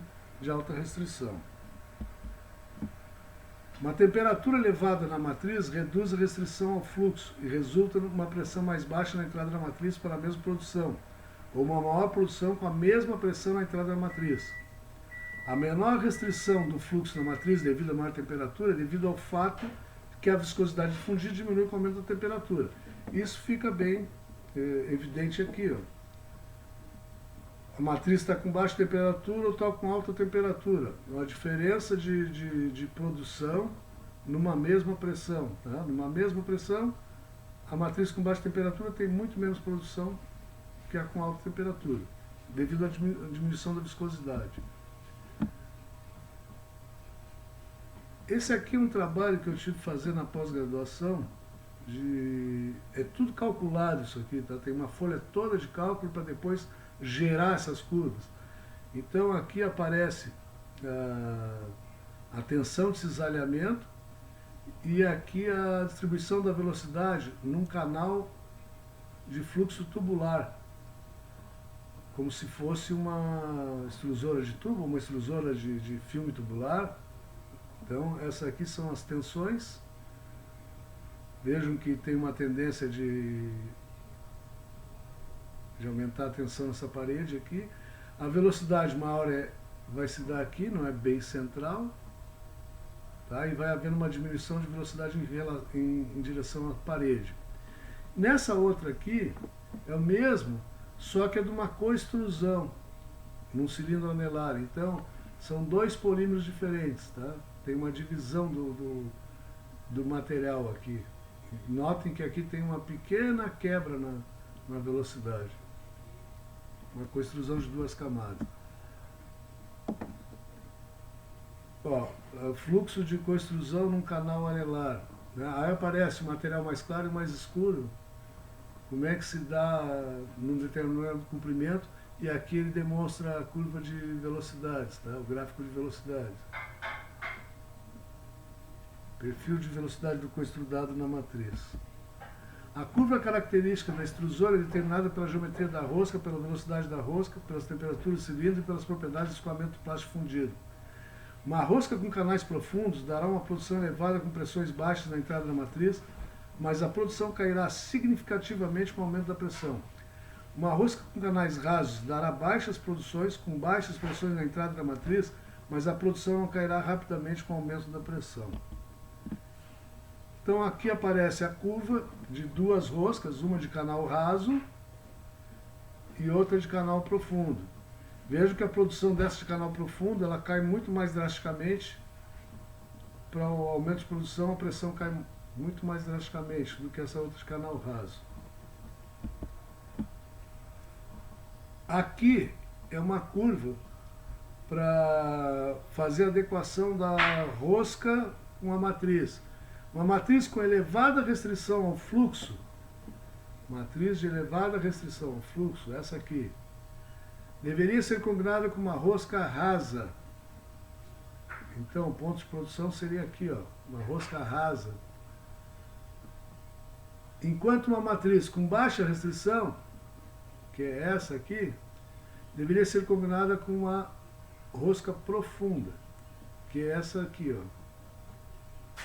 alta restrição. Uma temperatura elevada na matriz reduz a restrição ao fluxo e resulta numa pressão mais baixa na entrada da matriz para a mesma produção, ou uma maior produção com a mesma pressão na entrada da matriz. A menor restrição do fluxo na matriz devido à maior temperatura é devido ao fato que a viscosidade de fundido diminui com o aumento da temperatura. Isso fica bem evidente aqui. Ó. A matriz está com baixa temperatura ou está com alta temperatura. A diferença de produção numa mesma pressão. Tá? Numa mesma pressão, a matriz com baixa temperatura tem muito menos produção que a com alta temperatura, devido à diminuição da viscosidade. Esse aqui é um trabalho que eu tive que fazer na pós-graduação. É tudo calculado isso aqui, tá? Tem uma folha toda de cálculo para depois gerar essas curvas. Então aqui aparece a tensão de cisalhamento e aqui a distribuição da velocidade num canal de fluxo tubular, como se fosse uma extrusora de tubo, uma extrusora de filme tubular. Então essas aqui são as tensões. Vejam que tem uma tendência de aumentar a tensão nessa parede aqui. A velocidade maior é vai se dar aqui, não é bem central, tá? E vai havendo uma diminuição de velocidade em direção à parede. Nessa outra aqui, é o mesmo, só que é de uma coextrusão, num cilindro anelar. Então, são dois polímeros diferentes, tá? Tem uma divisão do material aqui. Notem que aqui tem uma pequena quebra na velocidade. Uma coextrusão de duas camadas. Ó, fluxo de coextrusão num canal anelar, né? Aí aparece o material mais claro e mais escuro. Como é que se dá num determinado comprimento, e aqui ele demonstra a curva de velocidades, tá? O gráfico de velocidades. Perfil de velocidade do coextrudado na matriz. A curva característica da extrusora é determinada pela geometria da rosca, pela velocidade da rosca, pelas temperaturas do cilindro e pelas propriedades do escoamento plástico fundido. Uma rosca com canais profundos dará uma produção elevada com pressões baixas na entrada da matriz, mas a produção cairá significativamente com o aumento da pressão. Uma rosca com canais rasos dará baixas produções com baixas pressões na entrada da matriz, mas a produção não cairá rapidamente com o aumento da pressão. Então aqui aparece a curva de duas roscas, uma de canal raso e outra de canal profundo. Vejo que a produção dessa de canal profundo ela cai muito mais drasticamente. Para o aumento de produção, a pressão cai muito mais drasticamente do que essa outra de canal raso. Aqui é uma curva para fazer a adequação da rosca com a matriz. Uma matriz com elevada restrição ao fluxo, matriz de elevada restrição ao fluxo, essa aqui, deveria ser combinada com uma rosca rasa. Então, o ponto de produção seria aqui, ó, uma rosca rasa. Enquanto uma matriz com baixa restrição, que é essa aqui, deveria ser combinada com uma rosca profunda, que é essa aqui, ó.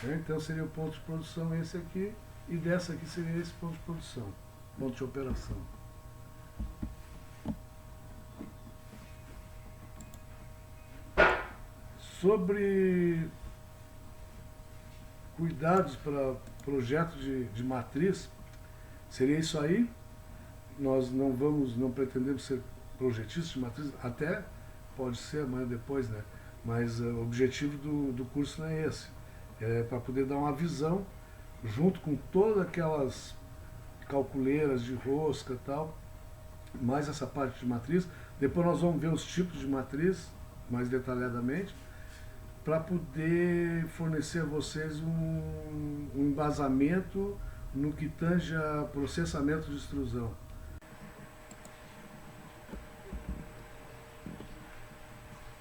Então seria o ponto de produção esse aqui, e dessa aqui seria esse ponto de produção, ponto de operação. Sobre cuidados para projeto de matriz, seria isso aí. Nós não pretendemos ser projetistas de matriz, até pode ser amanhã depois, né? Mas o objetivo do curso não é esse. É para poder dar uma visão, junto com todas aquelas calculeiras de rosca e tal, mais essa parte de matriz. Depois nós vamos ver os tipos de matriz, mais detalhadamente, para poder fornecer a vocês um embasamento no que tange a processamento de extrusão.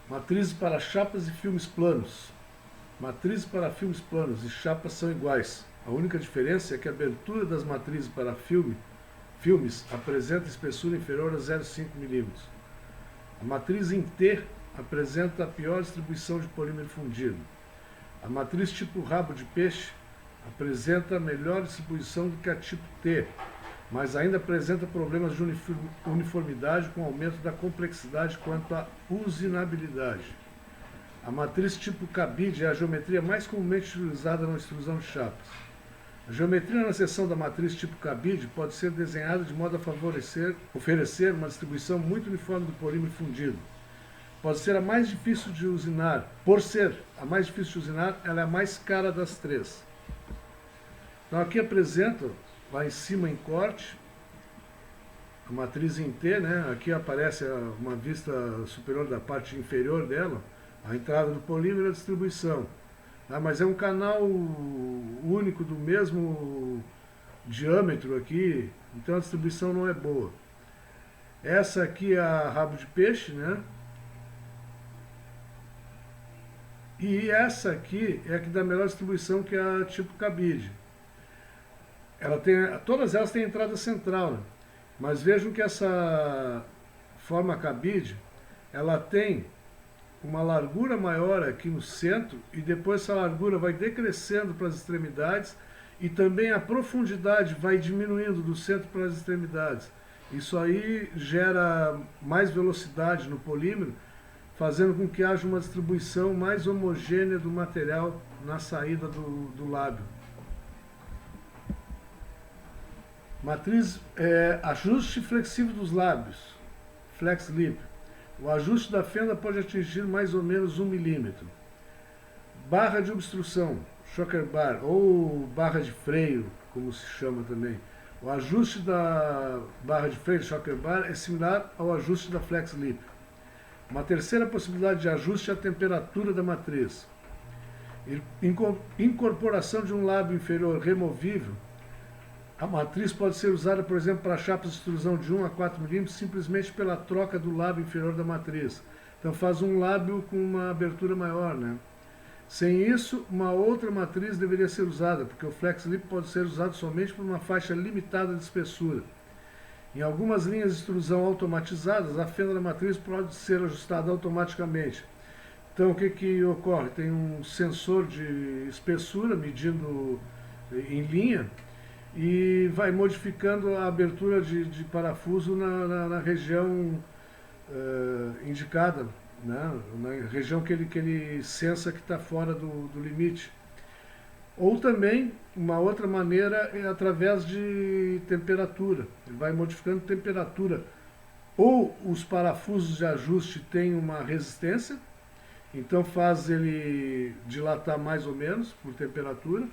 Matrizes para chapas e filmes planos. Matrizes para filmes planos e chapas são iguais. A única diferença é que a abertura das matrizes para filmes apresenta espessura inferior a 0,5 mm. A matriz em T apresenta a pior distribuição de polímero fundido. A matriz tipo rabo de peixe apresenta a melhor distribuição do que a tipo T, mas ainda apresenta problemas de uniformidade com aumento da complexidade quanto à usinabilidade. A matriz tipo cabide é a geometria mais comumente utilizada na extrusão de chapas. A geometria na seção da matriz tipo cabide pode ser desenhada de modo a oferecer uma distribuição muito uniforme do polímero fundido. Pode ser a mais difícil de usinar. Por ser a mais difícil de usinar, ela é a mais cara das três. Então aqui apresenta, lá em cima em corte, a matriz em T, né? Aqui aparece uma vista superior da parte inferior dela, a entrada do polímero e a distribuição. Mas é um canal único do mesmo diâmetro aqui, então a distribuição não é boa. Essa aqui é a rabo de peixe, né? E essa aqui é a que dá a melhor distribuição, que é a tipo cabide. Todas elas têm entrada central, né? Mas vejam que essa forma cabide, ela tem uma largura maior aqui no centro, e depois essa largura vai decrescendo para as extremidades, e também a profundidade vai diminuindo do centro para as extremidades. Isso aí gera mais velocidade no polímero, fazendo com que haja uma distribuição mais homogênea do material na saída do lábio. Matriz ajuste flexível dos lábios, flex lip. O ajuste da fenda pode atingir mais ou menos 1 milímetro. Barra de obstrução, shocker bar, ou barra de freio, como se chama também. O ajuste da barra de freio, shocker bar, é similar ao ajuste da flex lip. Uma terceira possibilidade de ajuste é a temperatura da matriz. Incorporação de um lábio inferior removível. A matriz pode ser usada, por exemplo, para chapas de extrusão de 1 a 4 milímetros, simplesmente pela troca do lábio inferior da matriz. Então faz um lábio com uma abertura maior, né? Sem isso, uma outra matriz deveria ser usada, porque o flex lip pode ser usado somente por uma faixa limitada de espessura. Em algumas linhas de extrusão automatizadas, a fenda da matriz pode ser ajustada automaticamente. Então o que ocorre? Tem um sensor de espessura medindo em linha, e vai modificando a abertura de parafuso na região indicada, né? Na região que ele sensa que está fora do limite. Ou também, uma outra maneira é através de temperatura. Ele vai modificando temperatura. Ou os parafusos de ajuste têm uma resistência, então faz ele dilatar mais ou menos por temperatura,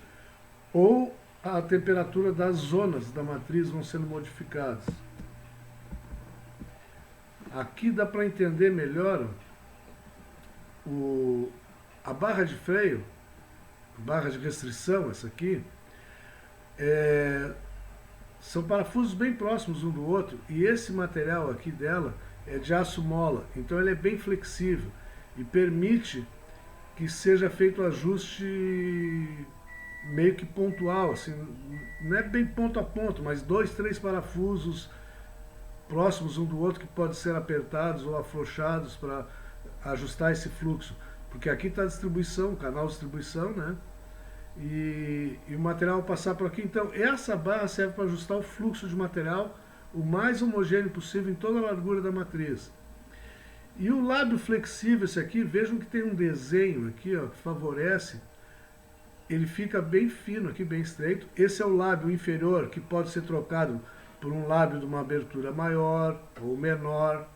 ou a temperatura das zonas da matriz vão sendo modificadas. Aqui dá para entender melhor a barra de freio, barra de restrição, essa aqui, são parafusos bem próximos um do outro, e esse material aqui dela é de aço mola, então ele é bem flexível e permite que seja feito o ajuste meio que pontual, assim, não é bem ponto a ponto, mas 2, 3 parafusos próximos um do outro que podem ser apertados ou afrouxados para ajustar esse fluxo, porque aqui está a distribuição, o canal de distribuição, né? E o material passar por aqui. Então essa barra serve para ajustar o fluxo de material o mais homogêneo possível em toda a largura da matriz. E o lábio flexível, esse aqui, vejam que tem um desenho aqui, ó, que favorece. Ele fica bem fino aqui, bem estreito. Esse é o lábio inferior, que pode ser trocado por um lábio de uma abertura maior ou menor,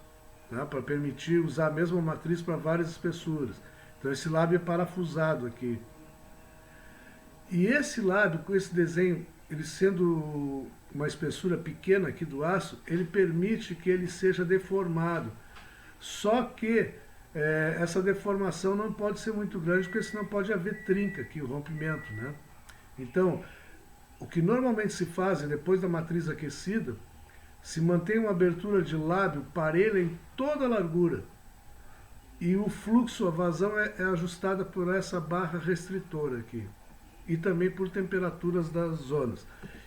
tá? Para permitir usar a mesma matriz para várias espessuras. Então esse lábio é parafusado aqui. E esse lábio, com esse desenho, ele sendo uma espessura pequena aqui do aço, ele permite que ele seja deformado. Só que essa deformação não pode ser muito grande, porque senão pode haver trinca aqui, o rompimento, né? Então, o que normalmente se faz, depois da matriz aquecida, se mantém uma abertura de lábio parelha em toda a largura. E o fluxo, a vazão é ajustada por essa barra restritora aqui. E também por temperaturas das zonas.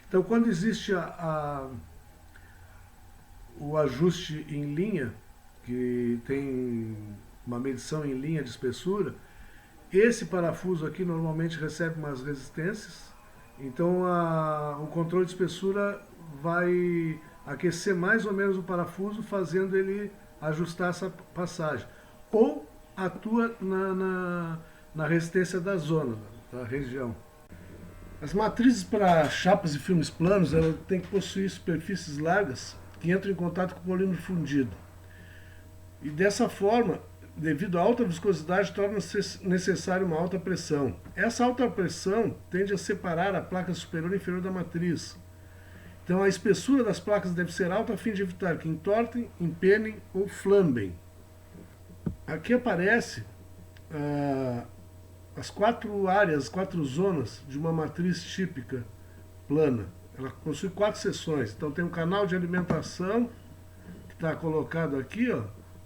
Então, quando existe o ajuste em linha, que tem uma medição em linha de espessura, esse parafuso aqui normalmente recebe umas resistências, então o controle de espessura vai aquecer mais ou menos o parafuso, fazendo ele ajustar essa passagem. Ou atua na resistência da zona, da região. As matrizes para chapas e filmes planos, ela tem que possuir superfícies largas que entram em contato com o polímero fundido. E dessa forma, devido à alta viscosidade, torna-se necessária uma alta pressão. Essa alta pressão tende a separar a placa superior e inferior da matriz. Então a espessura das placas deve ser alta a fim de evitar que entortem, empenem ou flambem. Aqui aparece as 4 áreas, 4 zonas de uma matriz típica plana. Ela possui 4 seções. Então tem um canal de alimentação, que está colocado aqui, ó,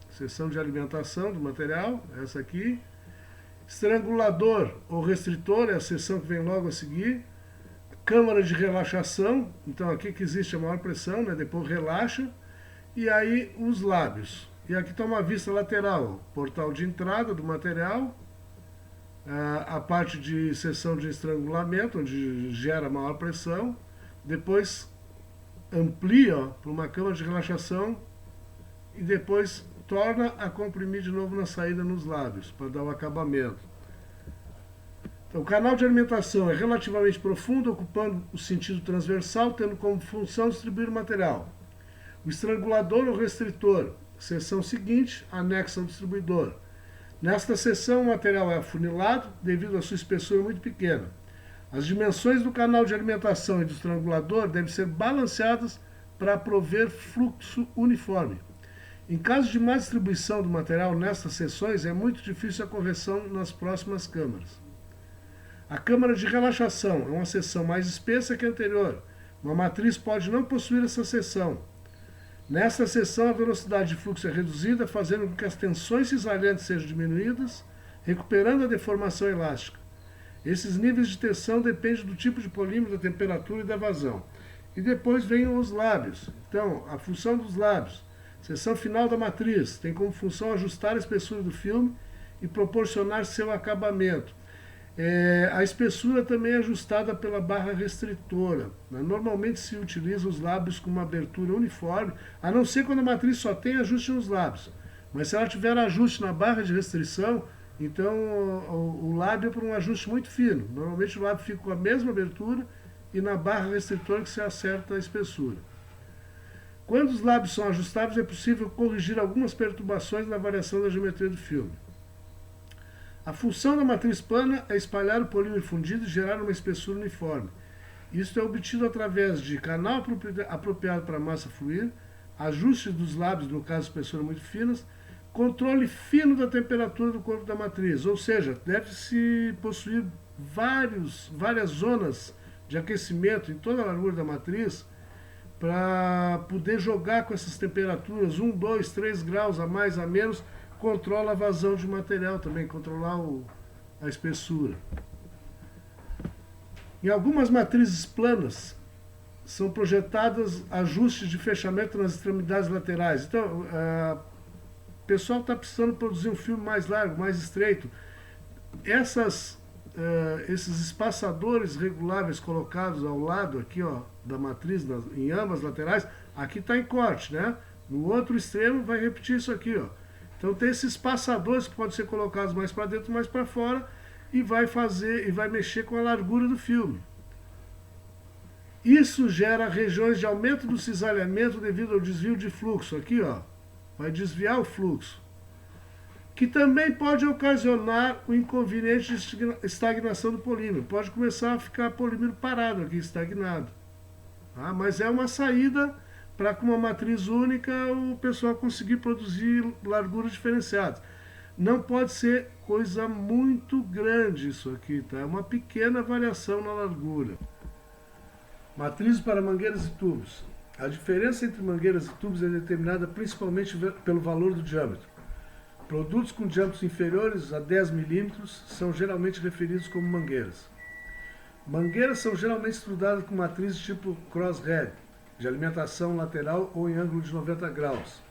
seção de alimentação do material, essa aqui. Estrangulador ou restritor é a seção que vem logo a seguir. Câmara de relaxação, então aqui que existe a maior pressão, né? Depois relaxa. E aí os lábios. E aqui está uma vista lateral, portal de entrada do material, a parte de seção de estrangulamento, onde gera maior pressão. Depois amplia para uma câmara de relaxação e depois torna a comprimir de novo na saída nos lábios, para dar o acabamento. Então, o canal de alimentação é relativamente profundo, ocupando o sentido transversal, tendo como função distribuir o material. O estrangulador ou restritor, seção seguinte, anexa ao distribuidor. Nesta seção, o material é afunilado devido à sua espessura muito pequena. As dimensões do canal de alimentação e do estrangulador devem ser balanceadas para prover fluxo uniforme. Em caso de má distribuição do material nestas seções, é muito difícil a correção nas próximas câmaras. A câmara de relaxação é uma seção mais espessa que a anterior. Uma matriz pode não possuir essa seção. Nesta seção, a velocidade de fluxo é reduzida, fazendo com que as tensões cisalhantes sejam diminuídas, recuperando a deformação elástica. Esses níveis de tensão dependem do tipo de polímero, da temperatura e da vazão. E depois vem os lábios. Então, a função dos lábios. Seção final da matriz tem como função ajustar a espessura do filme e proporcionar seu acabamento. A espessura também é ajustada pela barra restritora. Normalmente se utiliza os lábios com uma abertura uniforme, a não ser quando a matriz só tem ajuste nos lábios. Mas se ela tiver ajuste na barra de restrição, então o lábio é para um ajuste muito fino. Normalmente o lábio fica com a mesma abertura e na barra restritora que se acerta a espessura. Quando os lábios são ajustáveis, é possível corrigir algumas perturbações na variação da geometria do filme. A função da matriz plana é espalhar o polímero fundido e gerar uma espessura uniforme. Isso é obtido através de canal apropriado para a massa fluir, ajuste dos lábios, no caso espessuras muito finas, controle fino da temperatura do corpo da matriz, ou seja, deve-se possuir várias zonas de aquecimento em toda a largura da matriz para poder jogar com essas temperaturas, 1, 2, 3 graus a mais, a menos, controla a vazão de material também, controlar a espessura. Em algumas matrizes planas, são projetadas ajustes de fechamento nas extremidades laterais. Então, o pessoal está precisando produzir um filme mais largo, mais estreito. Esses espaçadores reguláveis colocados ao lado aqui, ó, da matriz, em ambas laterais, aqui está em corte, né? No outro extremo vai repetir isso aqui, ó. Então tem esses espaçadores que podem ser colocados mais para dentro, mais para fora, e vai mexer com a largura do filme. Isso gera regiões de aumento do cisalhamento devido ao desvio de fluxo. Aqui, ó, vai desviar o fluxo. Que também pode ocasionar o inconveniente de estagnação do polímero. Pode começar a ficar polímero parado aqui, estagnado. Tá? Mas é uma saída para com uma matriz única o pessoal conseguir produzir larguras diferenciadas. Não pode ser coisa muito grande isso aqui, tá? É uma pequena variação na largura. Matrizes para mangueiras e tubos. A diferença entre mangueiras e tubos é determinada principalmente pelo valor do diâmetro. Produtos com diâmetros inferiores a 10 milímetros são geralmente referidos como mangueiras. Mangueiras são geralmente estudadas com matrizes tipo crosshead, de alimentação lateral ou em ângulo de 90 graus.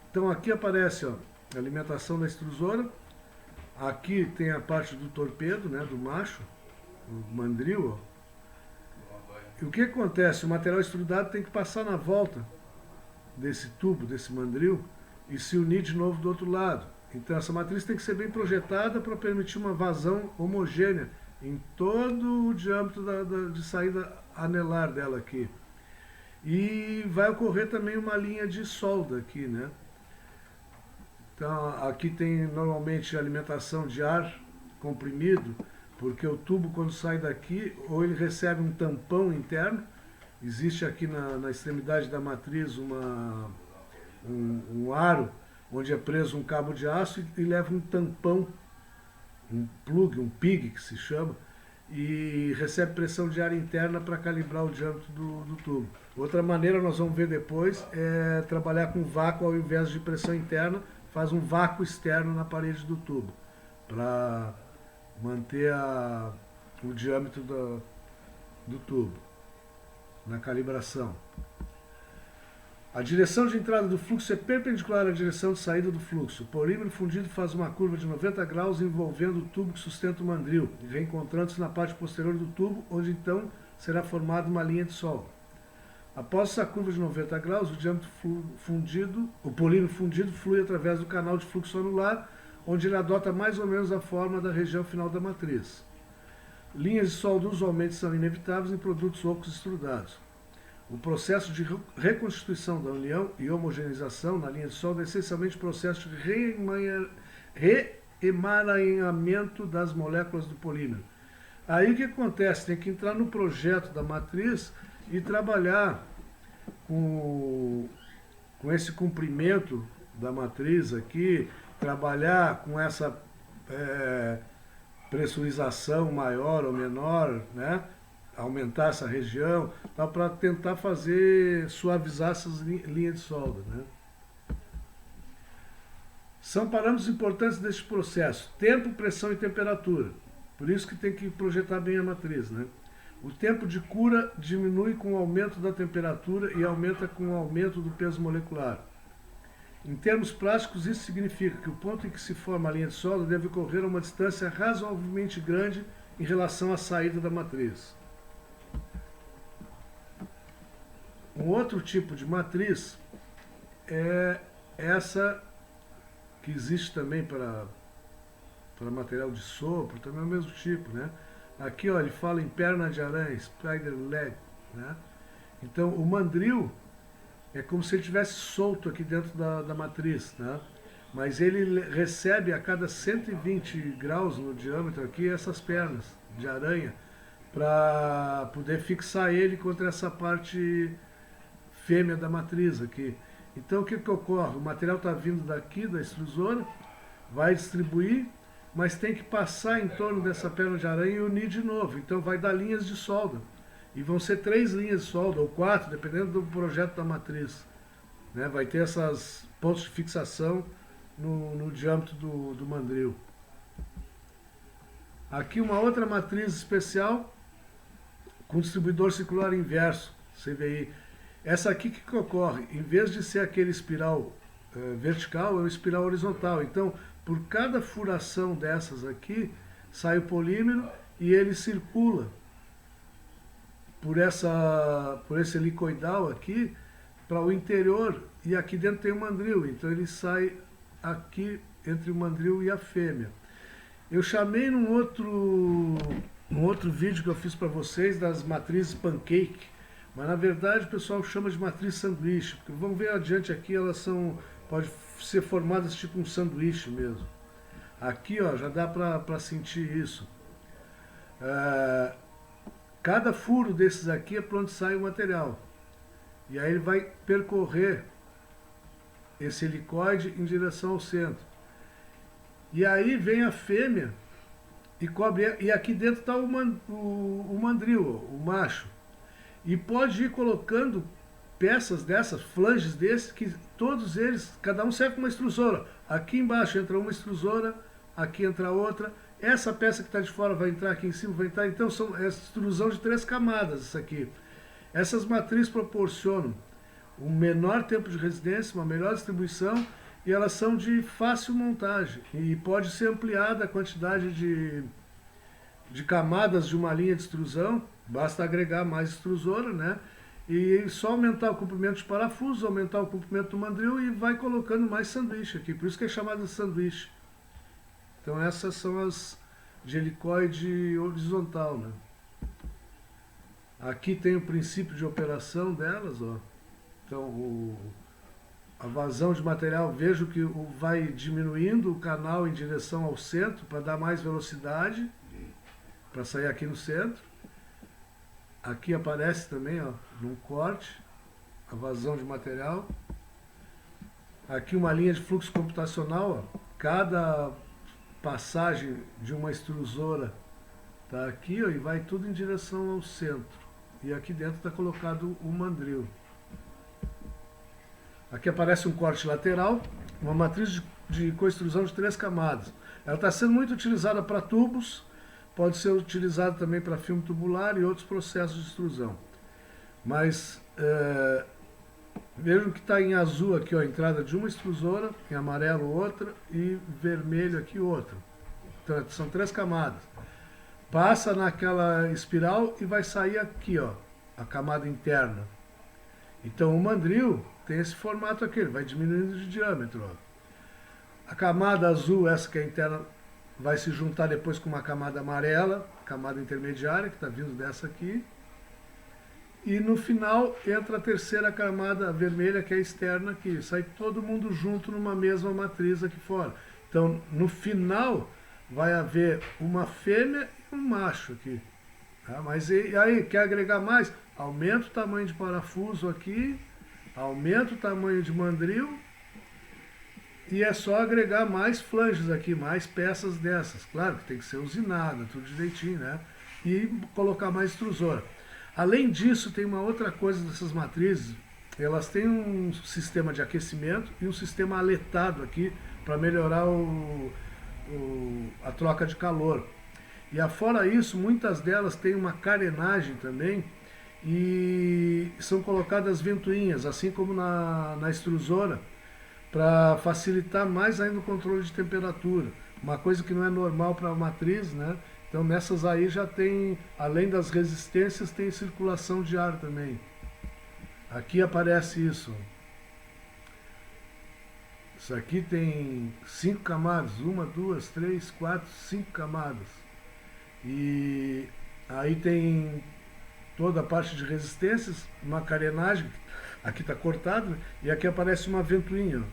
Então aqui aparece, ó, a alimentação da extrusora. Aqui tem a parte do torpedo, né, do macho, o mandril, ó. E o que acontece? O material extrudado tem que passar na volta desse tubo, desse mandril, e se unir de novo do outro lado. Então essa matriz tem que ser bem projetada para permitir uma vazão homogênea em todo o diâmetro de saída anelar dela aqui. E vai ocorrer também uma linha de solda aqui, né? Então aqui tem normalmente alimentação de ar comprimido, porque o tubo quando sai daqui, ou ele recebe um tampão interno, existe aqui na extremidade da matriz um aro onde é preso um cabo de aço e leva um tampão, um plug, um pig que se chama, e recebe pressão de ar interna para calibrar o diâmetro do tubo. Outra maneira, nós vamos ver depois, é trabalhar com vácuo ao invés de pressão interna, faz um vácuo externo na parede do tubo, para manter o diâmetro do tubo na calibração. A direção de entrada do fluxo é perpendicular à direção de saída do fluxo. O polímero fundido faz uma curva de 90 graus envolvendo o tubo que sustenta o mandril, e reencontrando-se na parte posterior do tubo, onde então será formada uma linha de solda. Após essa curva de 90 graus, o diâmetro fundido, o polímero fundido flui através do canal de fluxo anular, onde ele adota mais ou menos a forma da região final da matriz. Linhas de solda usualmente são inevitáveis em produtos ocos extrudados. O processo de reconstituição da união e homogeneização na linha de solda é essencialmente o processo de reemaranhamento das moléculas do polímero. Aí o que acontece? Tem que entrar no projeto da matriz e trabalhar com esse comprimento da matriz aqui, trabalhar com essa pressurização maior ou menor, né? Aumentar essa região, para tentar suavizar essas linhas de solda, né? São parâmetros importantes deste processo: tempo, pressão e temperatura. Por isso que tem que projetar bem a matriz, né? O tempo de cura diminui com o aumento da temperatura e aumenta com o aumento do peso molecular. Em termos práticos, isso significa que o ponto em que se forma a linha de solda deve ocorrer a uma distância razoavelmente grande em relação à saída da matriz. Um outro tipo de matriz é essa que existe também para material de sopro, também é o mesmo tipo, né? Aqui, ó, ele fala em perna de aranha, spider leg, né? Então, o mandril é como se ele tivesse solto aqui dentro da matriz, né? Mas ele recebe a cada 120 graus no diâmetro aqui essas pernas de aranha para poder fixar ele contra essa parte fêmea da matriz aqui. Então, o que ocorre? O material está vindo daqui da extrusora, vai distribuir, mas tem que passar em torno dessa perna de aranha e unir de novo. Então vai dar linhas de solda. E vão ser 3 linhas de solda, ou 4, dependendo do projeto da matriz, né? Vai ter essas pontos de fixação no diâmetro do mandril. Aqui uma outra matriz especial com distribuidor circular inverso, CVI. Essa aqui, o que ocorre? Em vez de ser aquele espiral vertical, é uma espiral horizontal. Então, por cada furação dessas aqui, sai o polímero e ele circula por esse helicoidal aqui para o interior, e aqui dentro tem o mandril. Então ele sai aqui entre o mandril e a fêmea. Eu chamei num outro vídeo que eu fiz para vocês das matrizes pancake, mas na verdade o pessoal chama de matriz sanduíche, porque vamos ver adiante aqui, elas pode ser formadas tipo um sanduíche mesmo. Aqui, ó, já dá para sentir isso. Cada furo desses aqui é para onde sai o material. E aí ele vai percorrer esse helicoide em direção ao centro. E aí vem a fêmea e cobre. E aqui dentro está o mandril, o macho. E pode ir colocando peças dessas, flanges desses, que todos eles, cada um serve com uma extrusora. Aqui embaixo entra uma extrusora, aqui entra outra. Essa peça que está de fora vai entrar aqui em cima, vai entrar. Então são essa extrusão de 3 camadas, isso aqui. Essas matrizes proporcionam um menor tempo de residência, uma melhor distribuição, e elas são de fácil montagem. E pode ser ampliada a quantidade de camadas de uma linha de extrusão, basta agregar mais extrusora, né? E só aumentar o comprimento de parafusos, aumentar o comprimento do mandril e vai colocando mais sanduíche aqui. Por isso que é chamada de sanduíche. Então essas são as de helicoide horizontal, né? Aqui tem o princípio de operação delas, ó. Então a vazão de material, vejo que vai diminuindo o canal em direção ao centro para dar mais velocidade, para sair aqui no centro. Aqui aparece também, ó, num corte, a vazão de material. Aqui uma linha de fluxo computacional, ó. Cada passagem de uma extrusora está aqui, ó, e vai tudo em direção ao centro. E aqui dentro está colocado o mandril. Aqui aparece um corte lateral, uma matriz de coextrusão de 3 camadas. Ela está sendo muito utilizada para tubos, pode ser utilizada também para filme tubular e outros processos de extrusão. Mas vejam que está em azul aqui, ó, a entrada de uma extrusora, em amarelo outra e vermelho aqui outra. Então são 3 camadas. Passa naquela espiral e vai sair aqui, ó, a camada interna. Então o mandril tem esse formato aqui, ele vai diminuindo de diâmetro. Ó. A camada azul, essa que é interna, vai se juntar depois com uma camada amarela, camada intermediária, que está vindo dessa aqui. E no final entra a terceira camada vermelha, que é a externa aqui. Sai todo mundo junto numa mesma matriz aqui fora. Então, no final, vai haver uma fêmea e um macho aqui. Tá? Mas e aí, quer agregar mais? Aumenta o tamanho de parafuso aqui, aumenta o tamanho de mandril, e é só agregar mais flanges aqui, mais peças dessas. Claro que tem que ser usinada, tudo direitinho, né? E colocar mais extrusora. Além disso, tem uma outra coisa dessas matrizes. Elas têm um sistema de aquecimento e um sistema aletado aqui para melhorar a troca de calor. E afora isso, muitas delas têm uma carenagem também e são colocadas ventoinhas, assim como na extrusora, para facilitar mais ainda o controle de temperatura. Uma coisa que não é normal para a matriz, né? Então nessas aí já tem, além das resistências, tem circulação de ar também. Aqui aparece isso. Isso aqui tem 5 camadas, 1, 2, 3, 4, 5 camadas. E aí tem toda a parte de resistências, uma carenagem, aqui está cortado, né? E aqui aparece uma ventoinha, ó,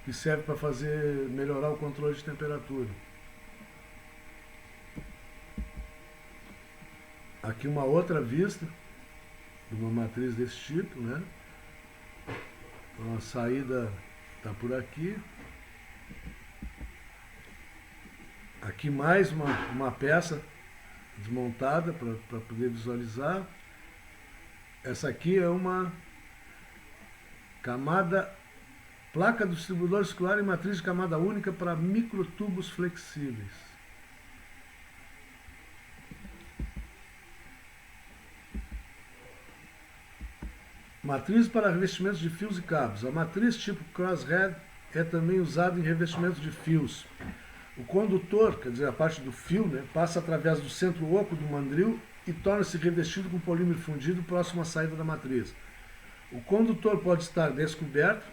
que serve para melhorar o controle de temperatura. Aqui uma outra vista de uma matriz desse tipo, né? Então a saída está por aqui. Aqui mais uma peça desmontada para poder visualizar. Essa aqui é uma camada, placa do distribuidor circular e matriz de camada única para microtubos flexíveis. Matriz para revestimentos de fios e cabos. A matriz tipo crosshead é também usada em revestimentos de fios. O condutor, quer dizer, a parte do fio, né, passa através do centro oco do mandril e torna-se revestido com polímero fundido próximo à saída da matriz. O condutor pode estar descoberto,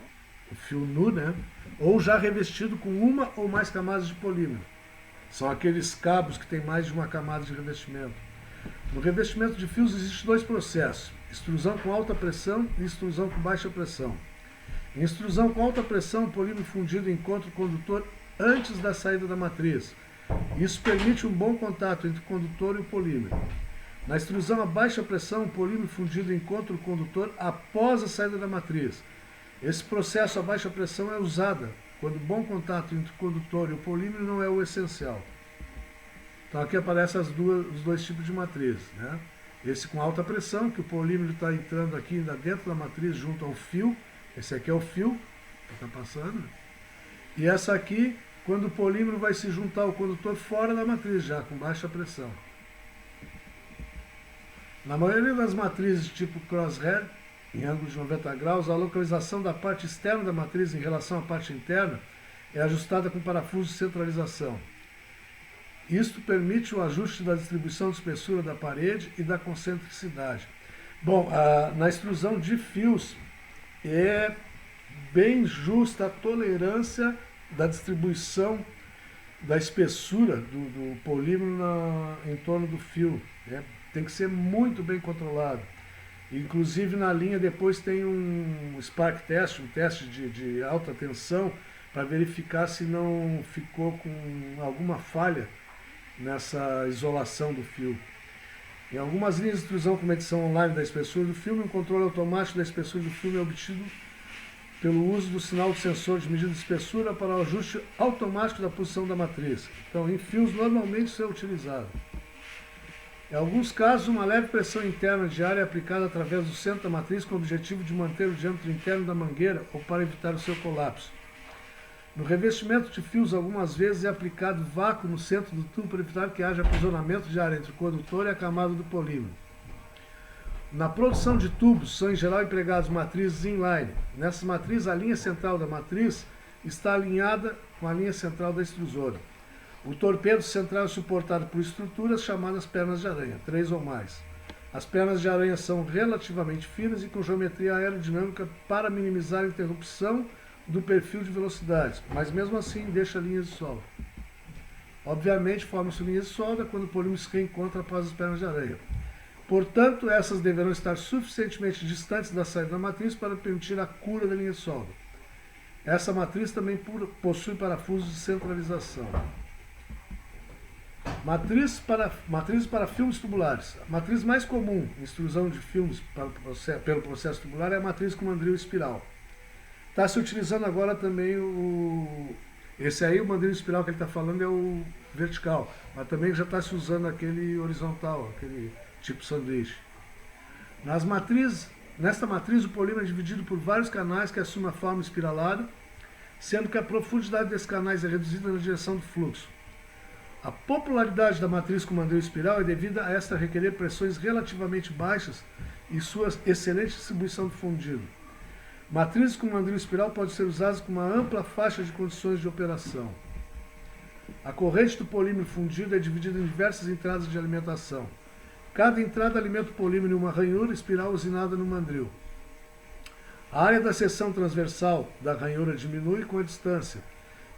o fio nu, né, ou já revestido com uma ou mais camadas de polímero. São aqueles cabos que têm mais de uma camada de revestimento. No revestimento de fios existem dois processos: extrusão com alta pressão e extrusão com baixa pressão. Em extrusão com alta pressão, o polímero fundido encontra o condutor antes da saída da matriz. Isso permite um bom contato entre o condutor e o polímero. Na extrusão a baixa pressão, o polímero fundido encontra o condutor após a saída da matriz. Esse processo a baixa pressão é usado quando o bom contato entre o condutor e o polímero não é o essencial. Então aqui aparecem os dois tipos de matriz, né? Esse com alta pressão, que o polímero está entrando aqui ainda dentro da matriz junto ao fio. Esse aqui é o fio que está passando. E essa aqui, quando o polímero vai se juntar ao condutor fora da matriz, já com baixa pressão. Na maioria das matrizes tipo crosshead, em ângulo de 90 graus, a localização da parte externa da matriz em relação à parte interna é ajustada com parafuso de centralização. Isto permite o ajuste da distribuição de espessura da parede e da concentricidade. Bom, na extrusão de fios é bem justa a tolerância da distribuição da espessura do polímero em torno do fio. Tem que ser muito bem controlado. Inclusive na linha depois tem um spark test, um teste de alta tensão, para verificar se não ficou com alguma falha nessa isolação do fio. Em algumas linhas de extrusão com medição online da espessura do filme, o controle automático da espessura do filme é obtido pelo uso do sinal do sensor de medida de espessura para o ajuste automático da posição da matriz. Então, em fios, normalmente isso é utilizado. Em alguns casos, uma leve pressão interna de ar é aplicada através do centro da matriz com o objetivo de manter o diâmetro interno da mangueira ou para evitar o seu colapso. No revestimento de fios, algumas vezes é aplicado vácuo no centro do tubo para evitar que haja aprisionamento de ar entre o condutor e a camada do polímero. Na produção de tubos, são em geral empregadas matrizes inline. Nessas matrizes, a linha central da matriz está alinhada com a linha central da extrusora. O torpedo central é suportado por estruturas chamadas pernas de aranha, 3 ou mais. As pernas de aranha são relativamente finas e com geometria aerodinâmica para minimizar a interrupção do perfil de velocidades, mas mesmo assim deixa linhas de solda. Obviamente, formam-se linhas de solda quando o polímero se reencontra após as pernas de aranha. Portanto, essas deverão estar suficientemente distantes da saída da matriz para permitir a cura da linha de solda. Essa matriz também possui parafusos de centralização. Matrizes para filmes tubulares. A matriz mais comum em extrusão de filmes pelo processo tubular é a matriz com mandril espiral. Está se utilizando agora também esse aí, o mandril espiral que ele está falando é o vertical, mas também já está se usando aquele horizontal, aquele tipo sanduíche. Nesta matriz, o polímero é dividido por vários canais que assumem a forma espiralada, sendo que a profundidade desses canais é reduzida na direção do fluxo. A popularidade da matriz com mandril espiral é devida a esta requerer pressões relativamente baixas e sua excelente distribuição do fundido. Matrizes com mandril espiral podem ser usadas com uma ampla faixa de condições de operação. A corrente do polímero fundido é dividida em diversas entradas de alimentação. Cada entrada alimenta o polímero em uma ranhura espiral usinada no mandril. A área da seção transversal da ranhura diminui com a distância,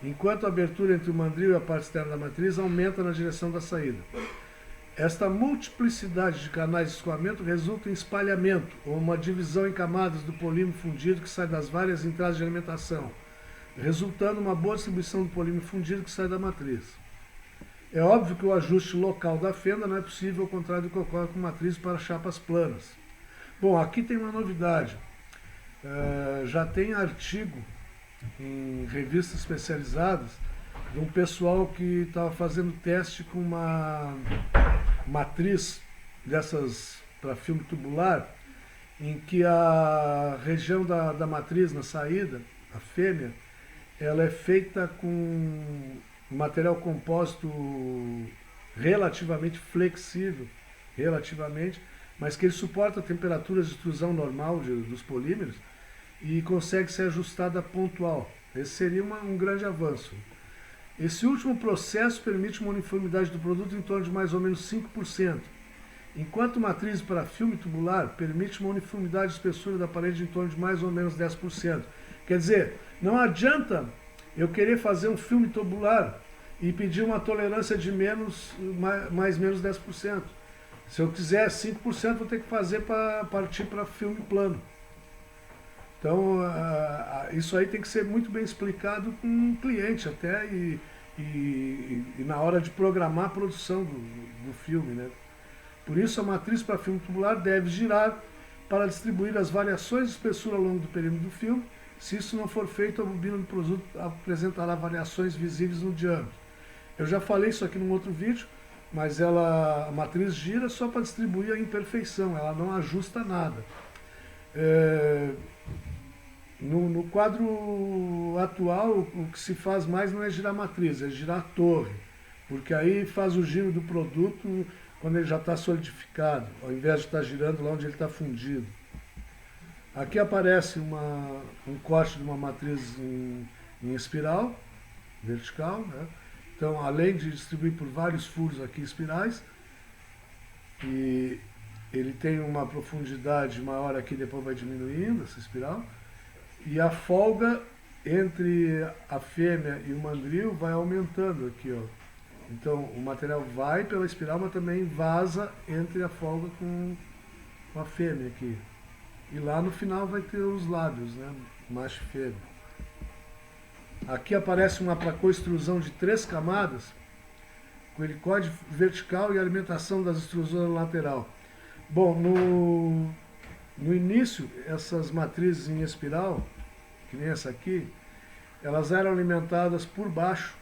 enquanto a abertura entre o mandril e a parte externa da matriz aumenta na direção da saída. Esta multiplicidade de canais de escoamento resulta em espalhamento, ou uma divisão em camadas do polímero fundido que sai das várias entradas de alimentação, resultando em uma boa distribuição do polímero fundido que sai da matriz. É óbvio que o ajuste local da fenda não é possível, ao contrário do que ocorre com matriz para chapas planas. Bom, aqui tem uma novidade. Já tem artigo em revistas especializadas de um pessoal que estava fazendo teste com uma matriz dessas para filme tubular, em que a região da matriz na saída, a fêmea, ela é feita com material compósito relativamente flexível, mas que ele suporta temperaturas de extrusão normal dos polímeros e consegue ser ajustada pontual. Esse seria um grande avanço. Esse último processo permite uma uniformidade do produto em torno de mais ou menos 5%, enquanto matriz para filme tubular permite uma uniformidade de espessura da parede em torno de mais ou menos 10%. Quer dizer, não adianta eu querer fazer um filme tubular e pedir uma tolerância de menos 10%. Se eu quiser 5%, vou ter que fazer para partir para filme plano. Então, isso aí tem que ser muito bem explicado com o cliente até e na hora de programar a produção do filme, né? Por isso, a matriz para filme tubular deve girar para distribuir as variações de espessura ao longo do perímetro do filme. Se isso não for feito, a bobina do produto apresentará variações visíveis no diâmetro. Eu já falei isso aqui num outro vídeo, mas a matriz gira só para distribuir a imperfeição, ela não ajusta nada. No quadro atual, o que se faz mais não é girar a matriz, é girar a torre, porque aí faz o giro do produto quando ele já está solidificado, ao invés de estar girando lá onde ele está fundido. Aqui aparece um corte de uma matriz em espiral, vertical, né? Então, além de distribuir por vários furos aqui espirais, e ele tem uma profundidade maior aqui, depois vai diminuindo essa espiral, e a folga entre a fêmea e o mandril vai aumentando aqui, ó. Então o material vai pela espiral, mas também vaza entre a folga com a fêmea aqui. E lá no final vai ter os lábios, né? Macho e fêmea. Aqui aparece uma para co-extrusão de 3 camadas, com helicóide vertical e alimentação das extrusões lateral. Bom, no início, essas matrizes em espiral, que nem essa aqui, elas eram alimentadas por baixo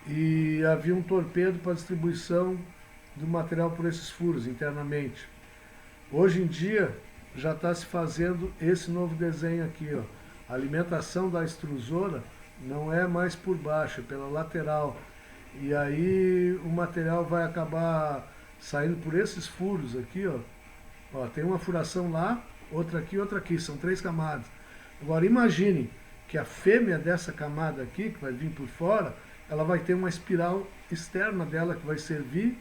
e havia um torpedo para distribuição do material por esses furos internamente. Hoje em dia já está se fazendo esse novo desenho aqui, ó. A alimentação da extrusora não é mais por baixo, é pela lateral. E aí o material vai acabar saindo por esses furos aqui, ó. Ó, tem uma furação lá, outra aqui, são 3 camadas. Agora imagine que a fêmea dessa camada aqui, que vai vir por fora, ela vai ter uma espiral externa dela que vai servir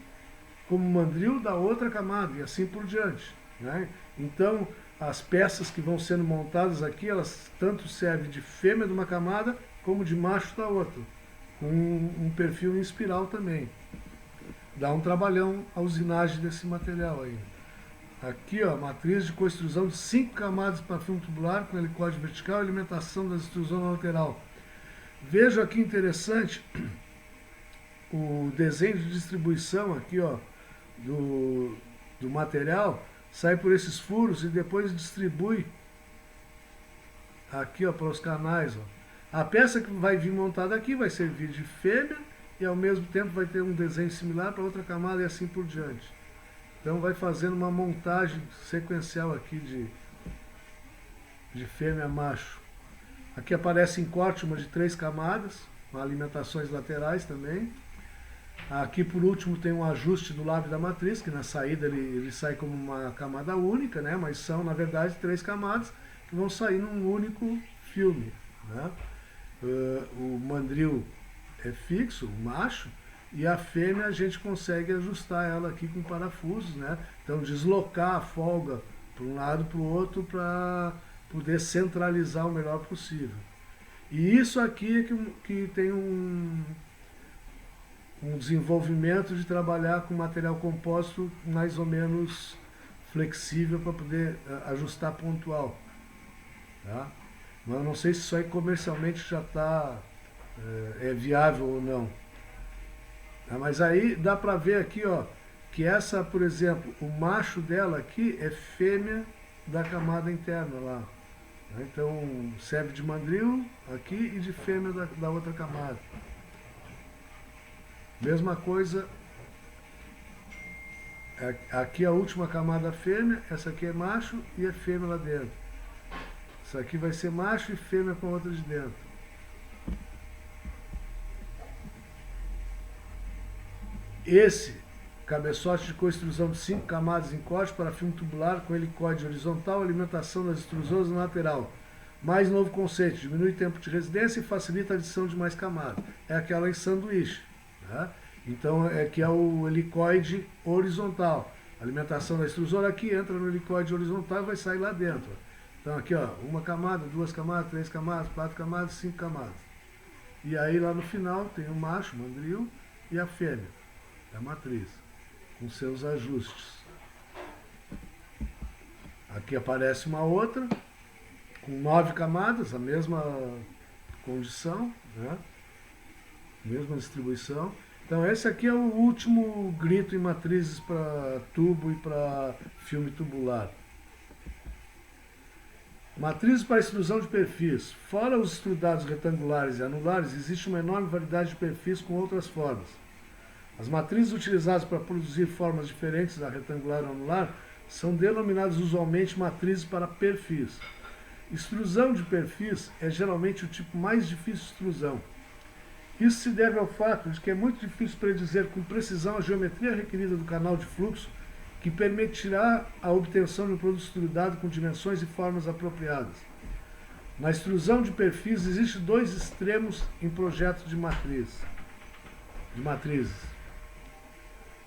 como mandril da outra camada e assim por diante, né? Então, as peças que vão sendo montadas aqui, elas tanto servem de fêmea de uma camada como de macho da outra, com um perfil em espiral também. Dá um trabalhão a usinagem desse material aí. Aqui, ó, matriz de coextrusão de 5 camadas para filme tubular com helicóide vertical e alimentação das extrusões na lateral. Vejo aqui interessante o desenho de distribuição aqui, ó, do material, sai por esses furos e depois distribui aqui, ó, para os canais, ó. A peça que vai vir montada aqui vai servir de fêmea e ao mesmo tempo vai ter um desenho similar para outra camada e assim por diante. Então vai fazendo uma montagem sequencial aqui de fêmea macho. Aqui aparece em corte uma de 3 camadas, com alimentações laterais também. Aqui por último tem um ajuste do lábio da matriz, que na saída ele sai como uma camada única, né? Mas são na verdade 3 camadas que vão sair num único filme, né? O mandril é fixo, o macho, e a fêmea a gente consegue ajustar ela aqui com parafusos, né? Então deslocar a folga para um lado para o outro para poder centralizar o melhor possível. E isso aqui é que tem um desenvolvimento de trabalhar com material compósito mais ou menos flexível para poder ajustar pontual, tá? Mas eu não sei se isso aí comercialmente já está viável ou não. Tá? Mas aí dá para ver aqui, ó, que essa, por exemplo, o macho dela aqui é fêmea da camada interna lá. Então serve de mandril aqui e de fêmea da outra camada. Mesma coisa, aqui a última camada fêmea, essa aqui é macho e é fêmea lá dentro. Isso aqui vai ser macho e fêmea com a outra de dentro. Esse cabeçote de coextrusão de 5 camadas em corte para filme tubular com helicóide horizontal, alimentação das extrusões na lateral. Mais novo conceito, diminui o tempo de residência e facilita a adição de mais camadas. É aquela em sanduíche. Tá? Então aqui é o helicoide horizontal. A alimentação da extrusora aqui entra no helicoide horizontal e vai sair lá dentro. Então aqui, ó, 1 camada, 2 camadas, 3 camadas, 4 camadas, 5 camadas. E aí lá no final tem o macho, o mandril, e a fêmea, a matriz, com seus ajustes. Aqui aparece uma outra, com 9 camadas, a mesma condição, né? Mesma distribuição. Então esse aqui é o último grito em matrizes para tubo e para filme tubular. Matrizes para extrusão de perfis. Fora os estrudados retangulares e anulares, existe uma enorme variedade de perfis com outras formas. As matrizes utilizadas para produzir formas diferentes da retangular ou anular são denominadas usualmente matrizes para perfis. Extrusão de perfis é geralmente o tipo mais difícil de extrusão. Isso se deve ao fato de que é muito difícil predizer com precisão a geometria requerida do canal de fluxo que permitirá a obtenção de um produto extrudado com dimensões e formas apropriadas. Na extrusão de perfis existem 2 extremos em projetos de matrizes.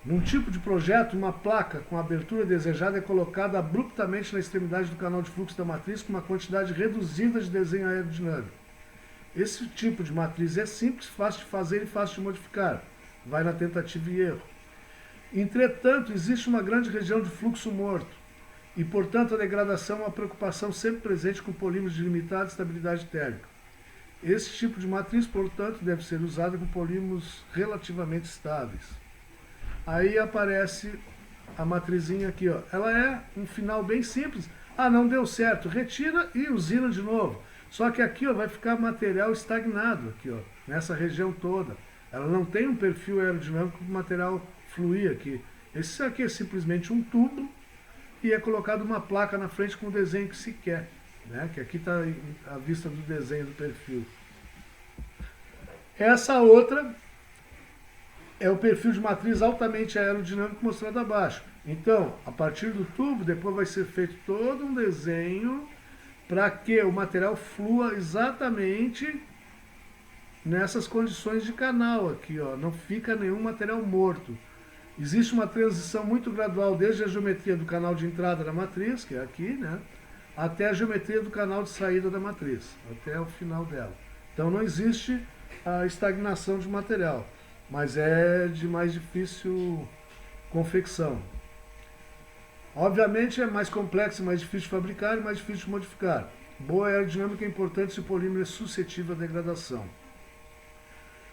Num tipo de projeto, uma placa com a abertura desejada é colocada abruptamente na extremidade do canal de fluxo da matriz com uma quantidade reduzida de desenho aerodinâmico. Esse tipo de matriz é simples, fácil de fazer e fácil de modificar. Vai na tentativa e erro. Entretanto, existe uma grande região de fluxo morto e, portanto, a degradação é uma preocupação sempre presente com polímeros de limitada estabilidade térmica. Esse tipo de matriz, portanto, deve ser usado com polímeros relativamente estáveis. Aí aparece a matrizinha aqui, ó. Ela é um final bem simples. Ah, não deu certo, retira e usina de novo. Só que aqui, ó, vai ficar material estagnado aqui, ó, nessa região toda. Ela não tem um perfil aerodinâmico para o material fluir aqui. Esse aqui é simplesmente um tubo e é colocado uma placa na frente com o desenho que se quer, né? Que aqui está a vista do desenho do perfil. Essa outra é o perfil de matriz altamente aerodinâmico mostrado abaixo. Então, a partir do tubo, depois vai ser feito todo um desenho para que o material flua exatamente nessas condições de canal aqui, ó. Não fica nenhum material morto. Existe uma transição muito gradual desde a geometria do canal de entrada da matriz, que é aqui, né, até a geometria do canal de saída da matriz, até o final dela. Então não existe a estagnação de material, mas é de mais difícil confecção. Obviamente é mais complexo, mais difícil de fabricar e mais difícil de modificar. Boa aerodinâmica é importante se o polímero é suscetível à degradação.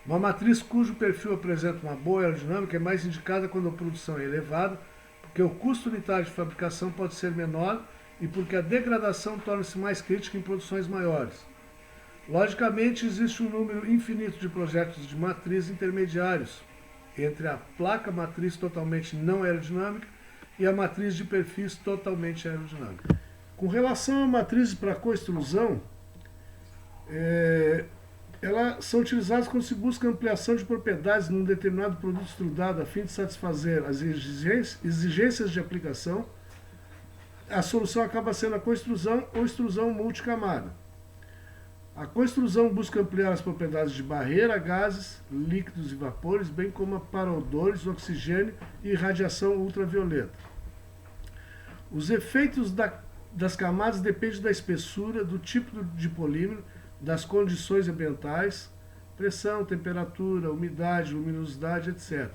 Uma matriz cujo perfil apresenta uma boa aerodinâmica é mais indicada quando a produção é elevada, porque o custo unitário de fabricação pode ser menor e porque a degradação torna-se mais crítica em produções maiores. Logicamente, existe um número infinito de projetos de matriz intermediários entre a placa matriz totalmente não aerodinâmica e a matriz de perfis totalmente aerodinâmica. Com relação a matrizes para coextrusão, elas são utilizadas quando se busca ampliação de propriedades num determinado produto extrudado a fim de satisfazer as exigências de aplicação. A solução acaba sendo a coextrusão ou extrusão multicamada. A coextrusão busca ampliar as propriedades de barreira a gases, líquidos e vapores, bem como para odores, oxigênio e radiação ultravioleta. Os efeitos das camadas dependem da espessura, do tipo de polímero, das condições ambientais, pressão, temperatura, umidade, luminosidade, etc.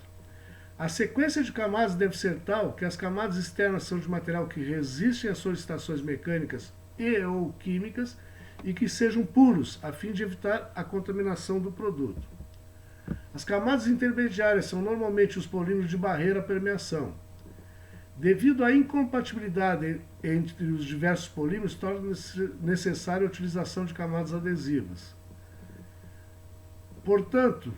A sequência de camadas deve ser tal que as camadas externas são de material que resistem às solicitações mecânicas e ou químicas e que sejam puros, a fim de evitar a contaminação do produto. As camadas intermediárias são normalmente os polímeros de barreira à permeação. Devido à incompatibilidade entre os diversos polímeros, torna-se necessária a utilização de camadas adesivas. Portanto,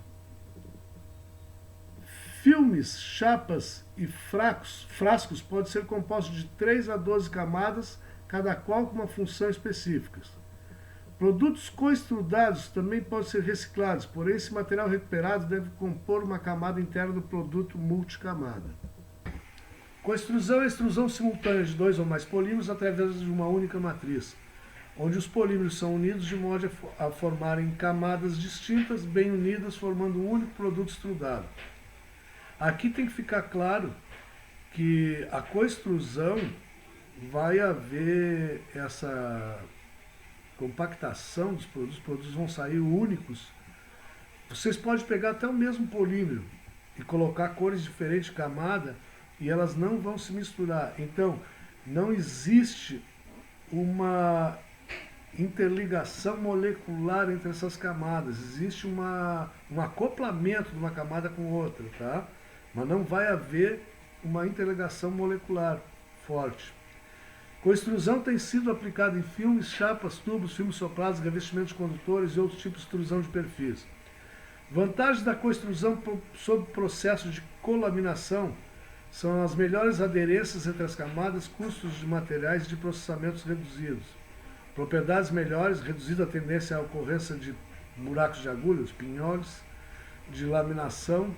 filmes, chapas e frascos podem ser compostos de 3 a 12 camadas, cada qual com uma função específica. Produtos coextrudados também podem ser reciclados, porém esse material recuperado deve compor uma camada interna do produto multicamada. Coextrusão é a extrusão simultânea de 2 ou mais polímeros através de uma única matriz, onde os polímeros são unidos de modo a formarem camadas distintas, bem unidas, formando um único produto extrudado. Aqui tem que ficar claro que a coextrusão vai haver essa compactação dos produtos, os produtos vão sair únicos. Vocês podem pegar até o mesmo polímero e colocar cores diferentes de camada e elas não vão se misturar. Então, não existe uma interligação molecular entre essas camadas. Existe um acoplamento de uma camada com outra, tá? Mas não vai haver uma interligação molecular forte. Coextrusão tem sido aplicada em filmes, chapas, tubos, filmes soprados, revestimentos de condutores e outros tipos de extrusão de perfis. Vantagens da coextrusão sob processo de colaminação são as melhores aderências entre as camadas, custos de materiais e de processamentos reduzidos. Propriedades melhores, reduzida a tendência à ocorrência de buracos de agulha, pinhões, delaminação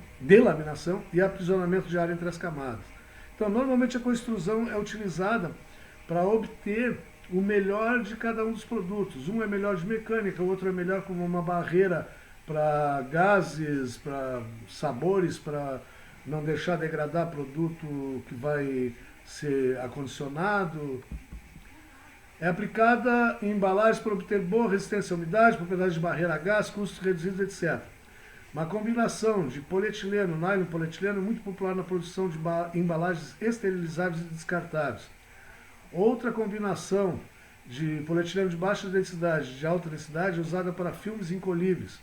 e aprisionamento de ar entre as camadas. Então, normalmente a coextrusão é utilizada para obter o melhor de cada um dos produtos. Um é melhor de mecânica, o outro é melhor como uma barreira para gases, para sabores, para não deixar degradar produto que vai ser acondicionado. É aplicada em embalagens para obter boa resistência à umidade, propriedades de barreira a gás, custos reduzidos, etc. Uma combinação de polietileno, nylon e polietileno é muito popular na produção de embalagens esterilizáveis e descartáveis. Outra combinação de polietileno de baixa densidade e de alta densidade é usada para filmes incolíveis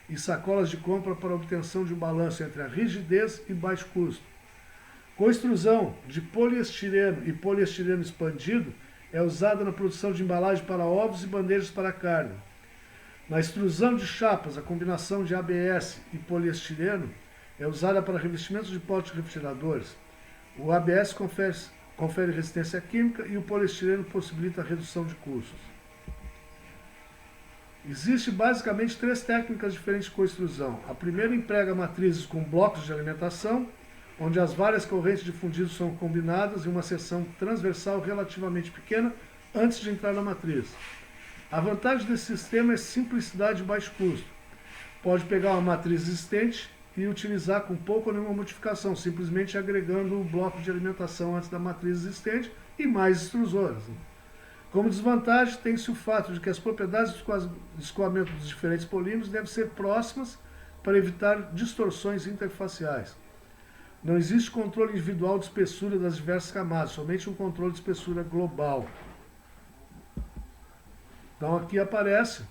e sacolas de compra para obtenção de um balanço entre a rigidez e baixo custo. Coextrusão de poliestireno e poliestireno expandido é usada na produção de embalagem para ovos e bandejas para carne. Na extrusão de chapas, a combinação de ABS e poliestireno é usada para revestimentos de potes refrigeradores. O ABS confere resistência química e o poliestireno possibilita a redução de custos. Existem basicamente 3 técnicas diferentes de coextrusão. A primeira emprega matrizes com blocos de alimentação, onde as várias correntes de fundido são combinadas em uma seção transversal relativamente pequena antes de entrar na matriz. A vantagem desse sistema é simplicidade e baixo custo. Pode pegar uma matriz existente e utilizar com pouca ou nenhuma modificação, simplesmente agregando o bloco de alimentação antes da matriz existente e mais extrusoras. Como desvantagem, tem-se o fato de que as propriedades de escoamento dos diferentes polímeros devem ser próximas para evitar distorções interfaciais. Não existe controle individual de espessura das diversas camadas, somente um controle de espessura global. Então aqui aparece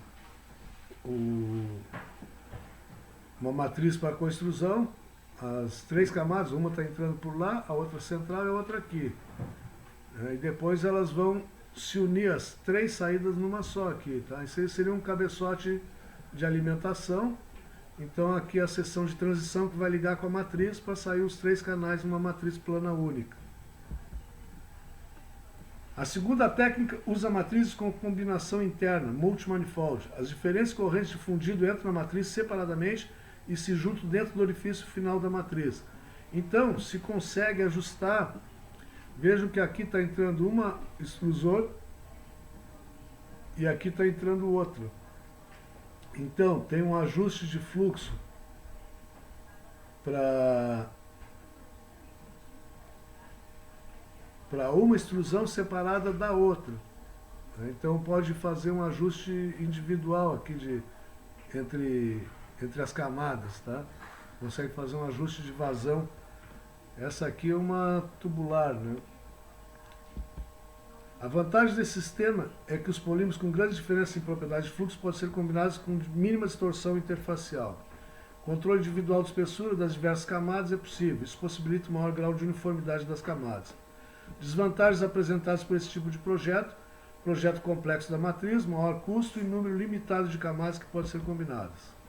uma matriz para co-extrusão, as 3 camadas, uma está entrando por lá, a outra central e a outra aqui. E depois elas vão se unir as 3 saídas numa só aqui, tá? Isso seria um cabeçote de alimentação. Então aqui é a seção de transição que vai ligar com a matriz para sair os 3 canais numa matriz plana única. A segunda técnica usa matrizes com combinação interna, multimanifold. As diferentes correntes de fundido entram na matriz separadamente e se juntam dentro do orifício final da matriz. Então, se consegue ajustar, vejam que aqui está entrando uma extrusor e aqui está entrando outra. Então, tem um ajuste de fluxo para uma extrusão separada da outra. Então, pode fazer um ajuste individual aqui entre as camadas, tá? Consegue fazer um ajuste de vazão. Essa aqui é uma tubular, né? A vantagem desse sistema é que os polímeros com grandes diferenças em propriedade de fluxo podem ser combinados com mínima distorção interfacial. Controle individual de espessura das diversas camadas é possível. Isso possibilita um maior grau de uniformidade das camadas. Desvantagens apresentadas por esse tipo de projeto: projeto complexo da matriz, maior custo e número limitado de camadas que podem ser combinadas.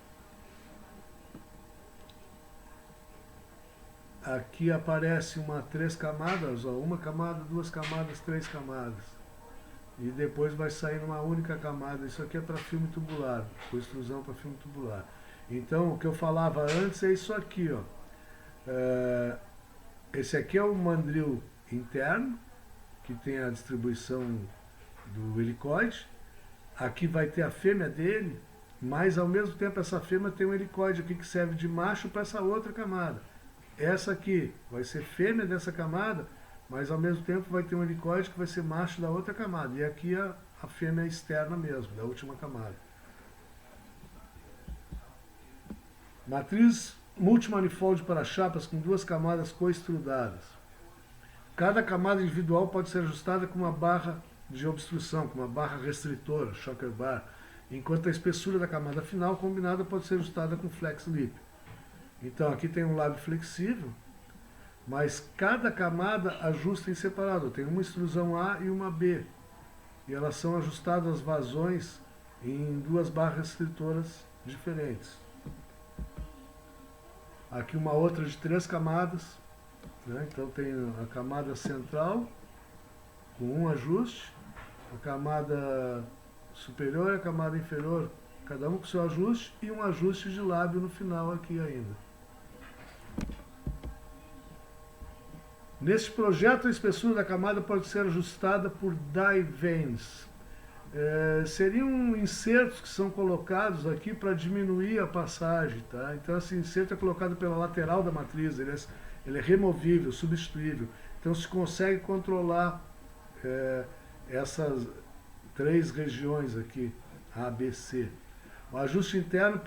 Aqui aparece 3 camadas, ó, 1 camada, 2 camadas, 3 camadas. E depois vai sair numa única camada. Isso aqui é para filme tubular, com extrusão para filme tubular. Então, o que eu falava antes é isso aqui, ó. Esse aqui é o mandril interno, que tem a distribuição do helicoide. Aqui vai ter a fêmea dele, mas ao mesmo tempo essa fêmea tem um helicoide aqui que serve de macho para essa outra camada. Essa aqui vai ser fêmea dessa camada, mas ao mesmo tempo vai ter um helicoide que vai ser macho da outra camada. E aqui a fêmea externa mesmo, da última camada. Matriz multimanifold para chapas com 2 camadas coestrudadas. Cada camada individual pode ser ajustada com uma barra de obstrução, com uma barra restritora, shocker bar, enquanto a espessura da camada final combinada pode ser ajustada com flex lip. Então aqui tem um lábio flexível, mas cada camada ajusta em separado. Tem uma extrusão A e uma B. E elas são ajustadas as vazões em 2 barras restritoras diferentes. Aqui uma outra de 3 camadas, né? Então tem a camada central com um ajuste, a camada superior e a camada inferior, cada um com seu ajuste, e um ajuste de lábio no final aqui ainda. Neste projeto, a espessura da camada pode ser ajustada por die vanes. Seriam insertos que são colocados aqui para diminuir a passagem, tá? Então esse inserto é colocado pela lateral da matriz, ele é removível, substituível. Então se consegue controlar essas 3 regiões aqui, A, B, C. O ajuste interno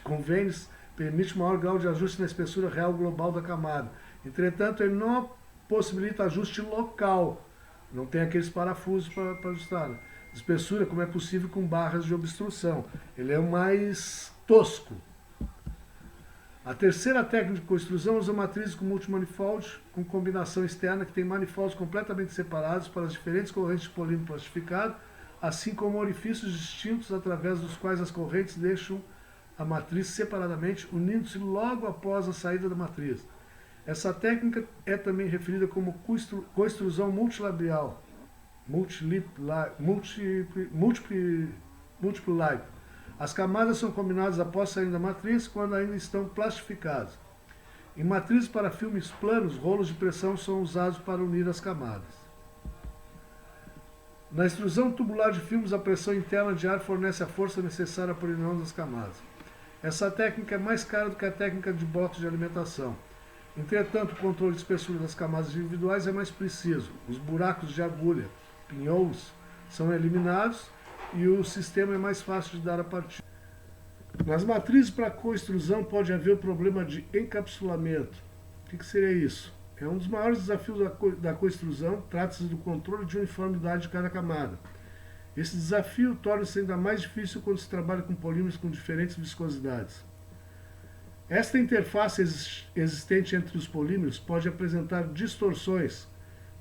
com vanes permite maior grau de ajuste na espessura real global da camada. Entretanto, ele não possibilita ajuste local. Não tem aqueles parafusos para ajustar. Espessura, como é possível, com barras de obstrução. Ele é o mais tosco. A terceira técnica de co-extrusão usa matrizes com multimanifold, com combinação externa, que tem manifolds completamente separados para as diferentes correntes de polímero plastificado, assim como orifícios distintos através dos quais as correntes deixam a matriz separadamente, unindo-se logo após a saída da matriz. Essa técnica é também referida como co-extrusão multilabial, múltiplo layer. As camadas são combinadas após sair da matriz, quando ainda estão plastificadas. Em matrizes para filmes planos, rolos de pressão são usados para unir as camadas. Na extrusão tubular de filmes, a pressão interna de ar fornece a força necessária para a união das camadas. Essa técnica é mais cara do que a técnica de blocos de alimentação. Entretanto, o controle de espessura das camadas individuais é mais preciso. Os buracos de agulha, pinholes, são eliminados e o sistema é mais fácil de dar a partida. Nas matrizes para coextrusão pode haver o problema de encapsulamento. O que seria isso? É um dos maiores desafios da coextrusão, trata-se do controle de uniformidade de cada camada. Esse desafio torna-se ainda mais difícil quando se trabalha com polímeros com diferentes viscosidades. Esta interface existente entre os polímeros pode apresentar distorções,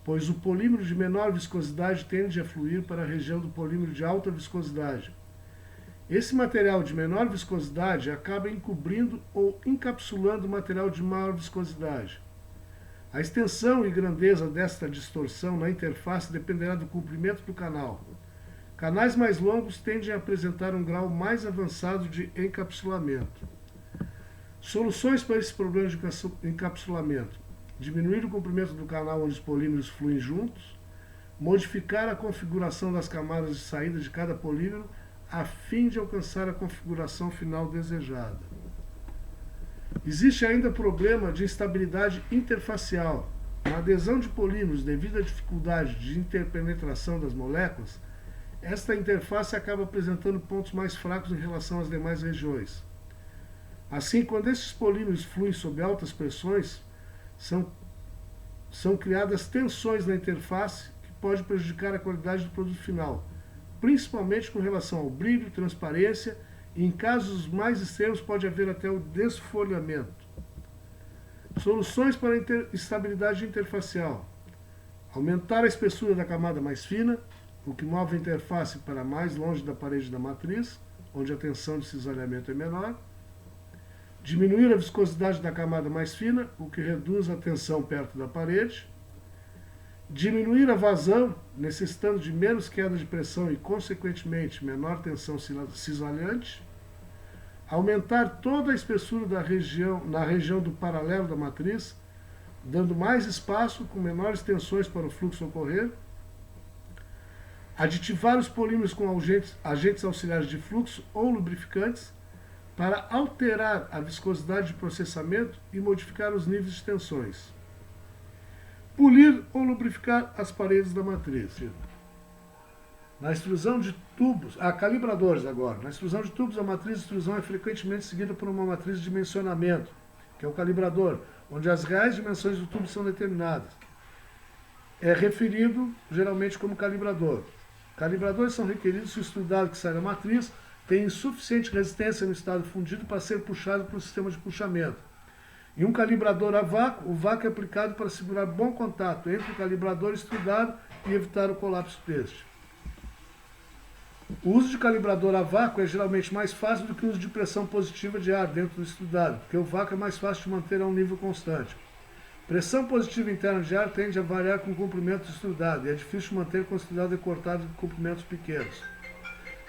pois o polímero de menor viscosidade tende a fluir para a região do polímero de alta viscosidade. Esse material de menor viscosidade acaba encobrindo ou encapsulando o material de maior viscosidade. A extensão e grandeza desta distorção na interface dependerá do comprimento do canal. Canais mais longos tendem a apresentar um grau mais avançado de encapsulamento. Soluções para esse problema de encapsulamento: diminuir o comprimento do canal onde os polímeros fluem juntos, modificar a configuração das camadas de saída de cada polímero a fim de alcançar a configuração final desejada. Existe ainda o problema de instabilidade interfacial. Na adesão de polímeros devido à dificuldade de interpenetração das moléculas, esta interface acaba apresentando pontos mais fracos em relação às demais regiões. Assim, quando esses polímeros fluem sob altas pressões, são criadas tensões na interface que pode prejudicar a qualidade do produto final, principalmente com relação ao brilho, transparência e, em casos mais extremos, pode haver até o desfolhamento. Soluções para a estabilidade interfacial: aumentar a espessura da camada mais fina, o que move a interface para mais longe da parede da matriz, onde a tensão de cisalhamento é menor. Diminuir a viscosidade da camada mais fina, o que reduz a tensão perto da parede. Diminuir a vazão, necessitando de menos queda de pressão e, consequentemente, menor tensão cisalhante. Aumentar toda a espessura na região do paralelo da matriz, dando mais espaço com menores tensões para o fluxo ocorrer. Aditivar os polímeros com agentes auxiliares de fluxo ou lubrificantes para alterar a viscosidade de processamento e modificar os níveis de tensões. Polir ou lubrificar as paredes da matriz. Na extrusão de tubos, calibradores agora. Na extrusão de tubos, a matriz de extrusão é frequentemente seguida por uma matriz de dimensionamento, que é o calibrador, onde as reais dimensões do tubo são determinadas. É referido geralmente como calibrador. Calibradores são requeridos se o extrudado que sai da matriz tem insuficiente resistência no estado fundido para ser puxado pelo sistema de puxamento. Em um calibrador a vácuo, o vácuo é aplicado para segurar bom contato entre o calibrador extrudado e evitar o colapso deste. O uso de calibrador a vácuo é geralmente mais fácil do que o uso de pressão positiva de ar dentro do extrudado, porque o vácuo é mais fácil de manter a um nível constante. Pressão positiva interna de ar tende a variar com o comprimento do extrudado e é difícil manter com o extrudado cortado em comprimentos pequenos.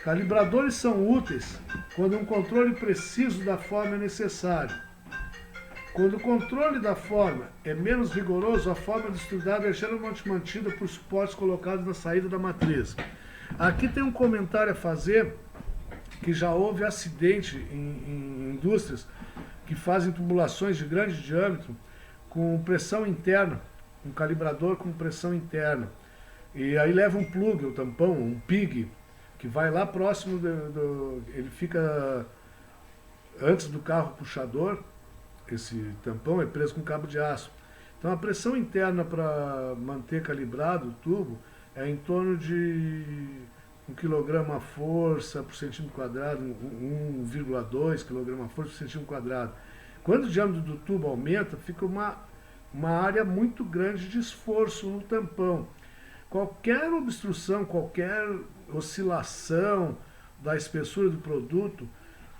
Calibradores são úteis quando um controle preciso da forma é necessário. Quando o controle da forma é menos rigoroso, a forma do extrudado é geralmente mantida por suportes colocados na saída da matriz. Aqui tem um comentário a fazer, que já houve acidente em indústrias que fazem tubulações de grande diâmetro com pressão interna, um calibrador com pressão interna. E aí leva um plug, um tampão, um pig, que vai lá próximo ele fica antes do carro puxador. Esse tampão é preso com cabo de aço. Então a pressão interna para manter calibrado o tubo é em torno de 1 kg a força por centímetro quadrado, 1,2 kg a força por centímetro quadrado. Quando o diâmetro do tubo aumenta, fica uma área muito grande de esforço no tampão. Qualquer obstrução, qualquer oscilação da espessura do produto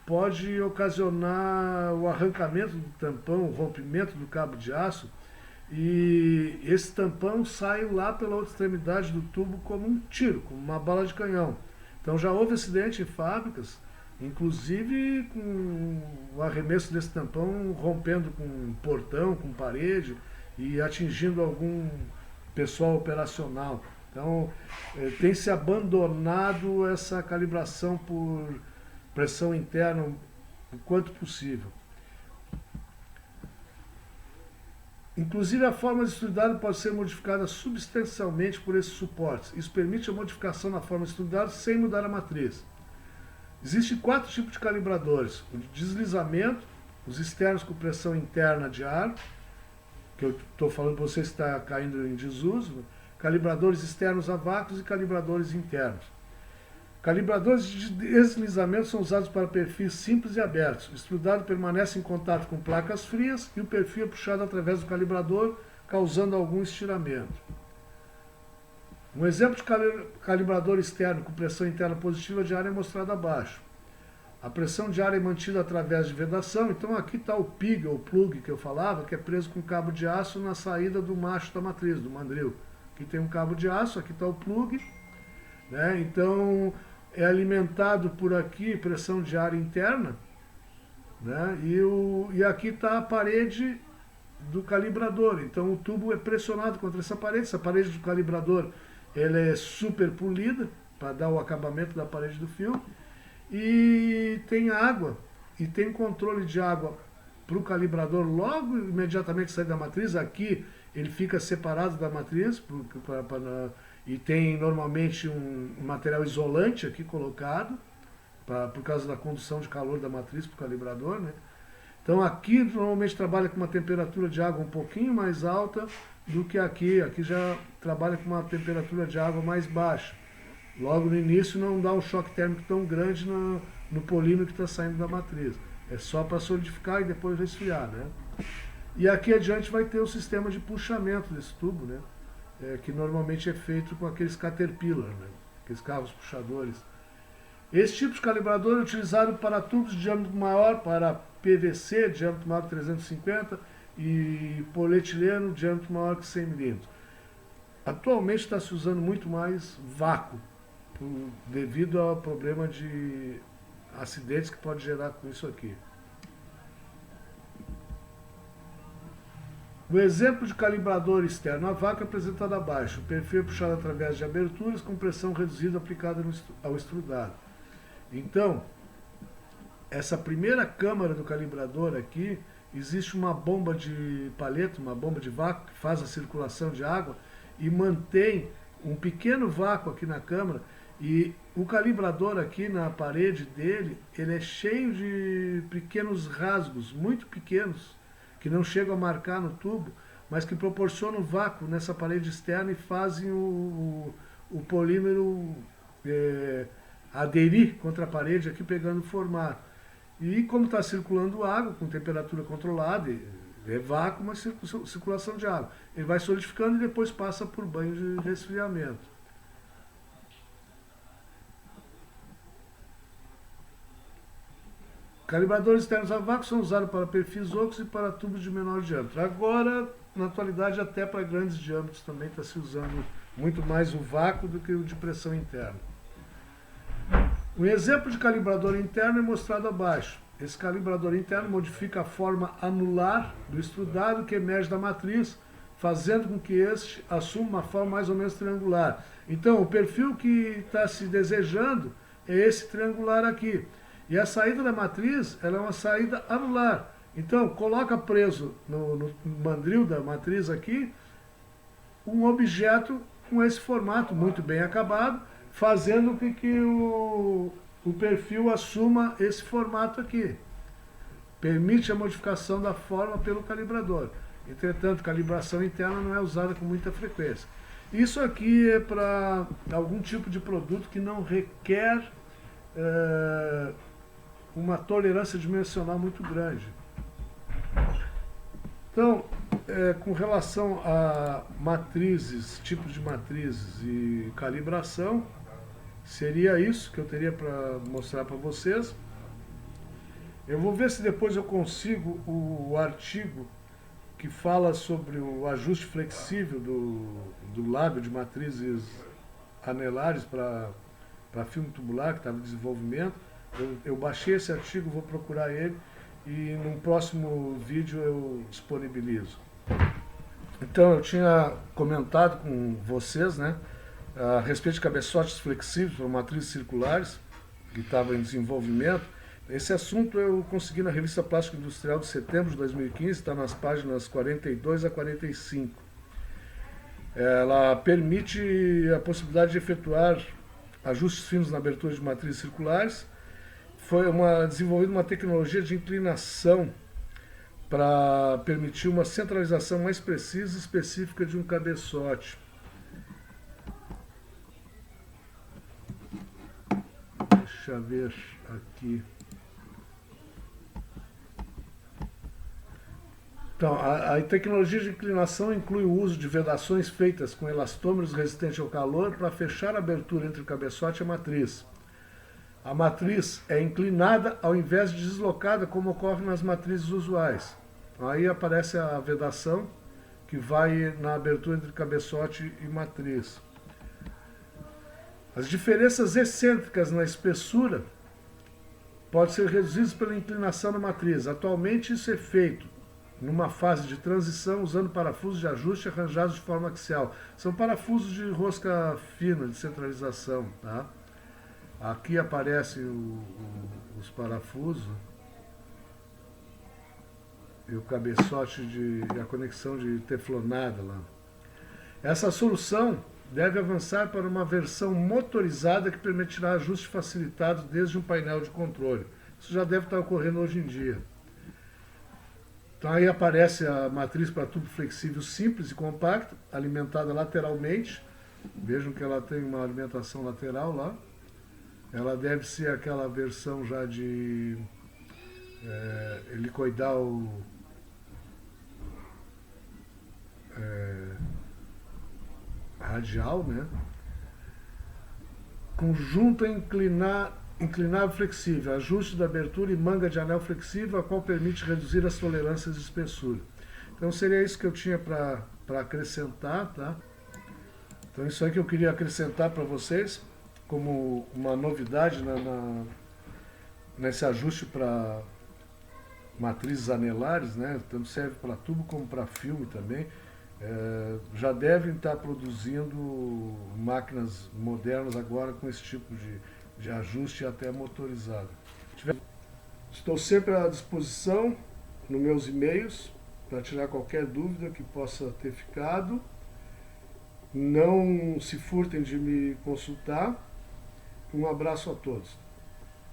pode ocasionar o arrancamento do tampão, o rompimento do cabo de aço, e esse tampão sai lá pela outra extremidade do tubo como um tiro, como uma bala de canhão. Então já houve acidente em fábricas, inclusive com o arremesso desse tampão rompendo com portão, com parede e atingindo algum pessoal operacional. Então tem se abandonado essa calibração por pressão interna o quanto possível. Inclusive, a forma de estudado pode ser modificada substancialmente por esses suportes. Isso permite a modificação na forma de estudado sem mudar a matriz. Existem 4 tipos de calibradores: o de deslizamento, os externos com pressão interna de ar, que eu estou falando para vocês que está caindo em desuso, calibradores externos a vácuos e calibradores internos. Calibradores de deslizamento são usados para perfis simples e abertos. O extrudado permanece em contato com placas frias e o perfil é puxado através do calibrador, causando algum estiramento. Um exemplo de calibrador externo com pressão interna positiva de ar é mostrado abaixo. A pressão de ar é mantida através de vedação, então aqui está o pig ou plug que eu falava, que é preso com cabo de aço na saída do macho da matriz, do mandril. Aqui tem um cabo de aço, aqui está o plug, né? Então é alimentado por aqui pressão de ar interna, né? E aqui está a parede do calibrador, então o tubo é pressionado contra essa parede do calibrador ela é super polida para dar o acabamento da parede do fio, e tem água, e tem controle de água para o calibrador logo imediatamente sair da matriz. Aqui ele fica separado da matriz, e tem normalmente um material isolante aqui colocado, por causa da condução de calor da matriz para o calibrador, né? Então aqui normalmente trabalha com uma temperatura de água um pouquinho mais alta do que aqui. Aqui já trabalha com uma temperatura de água mais baixa. Logo no início não dá um choque térmico tão grande no polímero que está saindo da matriz. É só para solidificar e depois resfriar, né? E aqui adiante vai ter o sistema de puxamento desse tubo, né? Que normalmente é feito com aqueles Caterpillar, né? Aqueles carros puxadores. Esse tipo de calibrador é utilizado para tubos de diâmetro maior, para PVC, diâmetro maior que 350, e polietileno, diâmetro maior que 100 mm. Atualmente está se usando muito mais vácuo, devido ao problema de acidentes que pode gerar com isso aqui. O exemplo de calibrador externo a vácuo é apresentado abaixo. O perfil é puxado através de aberturas com pressão reduzida aplicada ao extrudado. Então, essa primeira câmara do calibrador aqui, existe uma bomba de paleta, uma bomba de vácuo, que faz a circulação de água e mantém um pequeno vácuo aqui na câmara, e o calibrador aqui na parede dele, ele é cheio de pequenos rasgos, muito pequenos, que não chegam a marcar no tubo, mas que proporcionam vácuo nessa parede externa e fazem o polímero aderir contra a parede aqui, pegando formato. E como está circulando água com temperatura controlada, é vácuo, mas circulação de água, ele vai solidificando e depois passa por banho de resfriamento. Calibradores externos a vácuo são usados para perfis ocos e para tubos de menor diâmetro. Agora, na atualidade, até para grandes diâmetros também está se usando muito mais o vácuo do que o de pressão interna. Um exemplo de calibrador interno é mostrado abaixo. Esse calibrador interno modifica a forma anular do extrudado que emerge da matriz, fazendo com que este assuma uma forma mais ou menos triangular. Então, o perfil que está se desejando é esse triangular aqui. E a saída da matriz, ela é uma saída anular. Então, coloca preso no mandril da matriz aqui um objeto com esse formato muito bem acabado, fazendo com que o perfil assuma esse formato aqui. Permite a modificação da forma pelo calibrador. Entretanto, calibração interna não é usada com muita frequência. Isso aqui é para algum tipo de produto que não requer uma tolerância dimensional muito grande. Então, com relação a matrizes, tipos de matrizes e calibração, seria isso que eu teria para mostrar para vocês. Eu vou ver se depois eu consigo o artigo que fala sobre o ajuste flexível do lábio de matrizes anelares para filme tubular, que estava em desenvolvimento. Eu baixei esse artigo, vou procurar ele e num próximo vídeo eu disponibilizo. Então, eu tinha comentado com vocês, né, a respeito de cabeçotes flexíveis para matrizes circulares, que estava em desenvolvimento, Esse assunto eu consegui na Revista Plástica Industrial de setembro de 2015, está nas páginas 42 a 45. Ela permite a possibilidade de efetuar ajustes finos na abertura de matrizes circulares. Foi desenvolvida uma tecnologia de inclinação para permitir uma centralização mais precisa e específica de um cabeçote. Deixa eu ver aqui. Então, a tecnologia de inclinação inclui o uso de vedações feitas com elastômeros resistentes ao calor para fechar a abertura entre o cabeçote e a matriz. A matriz é inclinada ao invés de deslocada, como ocorre nas matrizes usuais. Aí aparece a vedação que vai na abertura entre cabeçote e matriz. As diferenças excêntricas na espessura podem ser reduzidas pela inclinação da matriz. Atualmente isso é feito numa fase de transição usando parafusos de ajuste arranjados de forma axial. São parafusos de rosca fina, de centralização. Tá? Aqui aparecem os parafusos e o cabeçote e a conexão de teflonada lá. Essa solução deve avançar para uma versão motorizada que permitirá ajustes facilitados desde um painel de controle. Isso já deve estar ocorrendo hoje em dia. Então aí aparece a matriz para tubo flexível simples e compacto, alimentada lateralmente. Vejam que ela tem uma alimentação lateral lá. Ela deve ser aquela versão já de helicoidal radial, né? Conjunto inclinável flexível, ajuste da abertura e manga de anel flexível, a qual permite reduzir as tolerâncias de espessura. Então seria isso que eu tinha para acrescentar, tá? Então isso aí que eu queria acrescentar para vocês, como uma novidade nesse ajuste para matrizes anelares, né? Tanto serve para tubo como para filme também. Já devem estar produzindo máquinas modernas agora com esse tipo de ajuste até motorizado. Estou sempre à disposição nos meus e-mails para tirar qualquer dúvida que possa ter ficado. Não se furtem de me consultar. Um abraço a todos.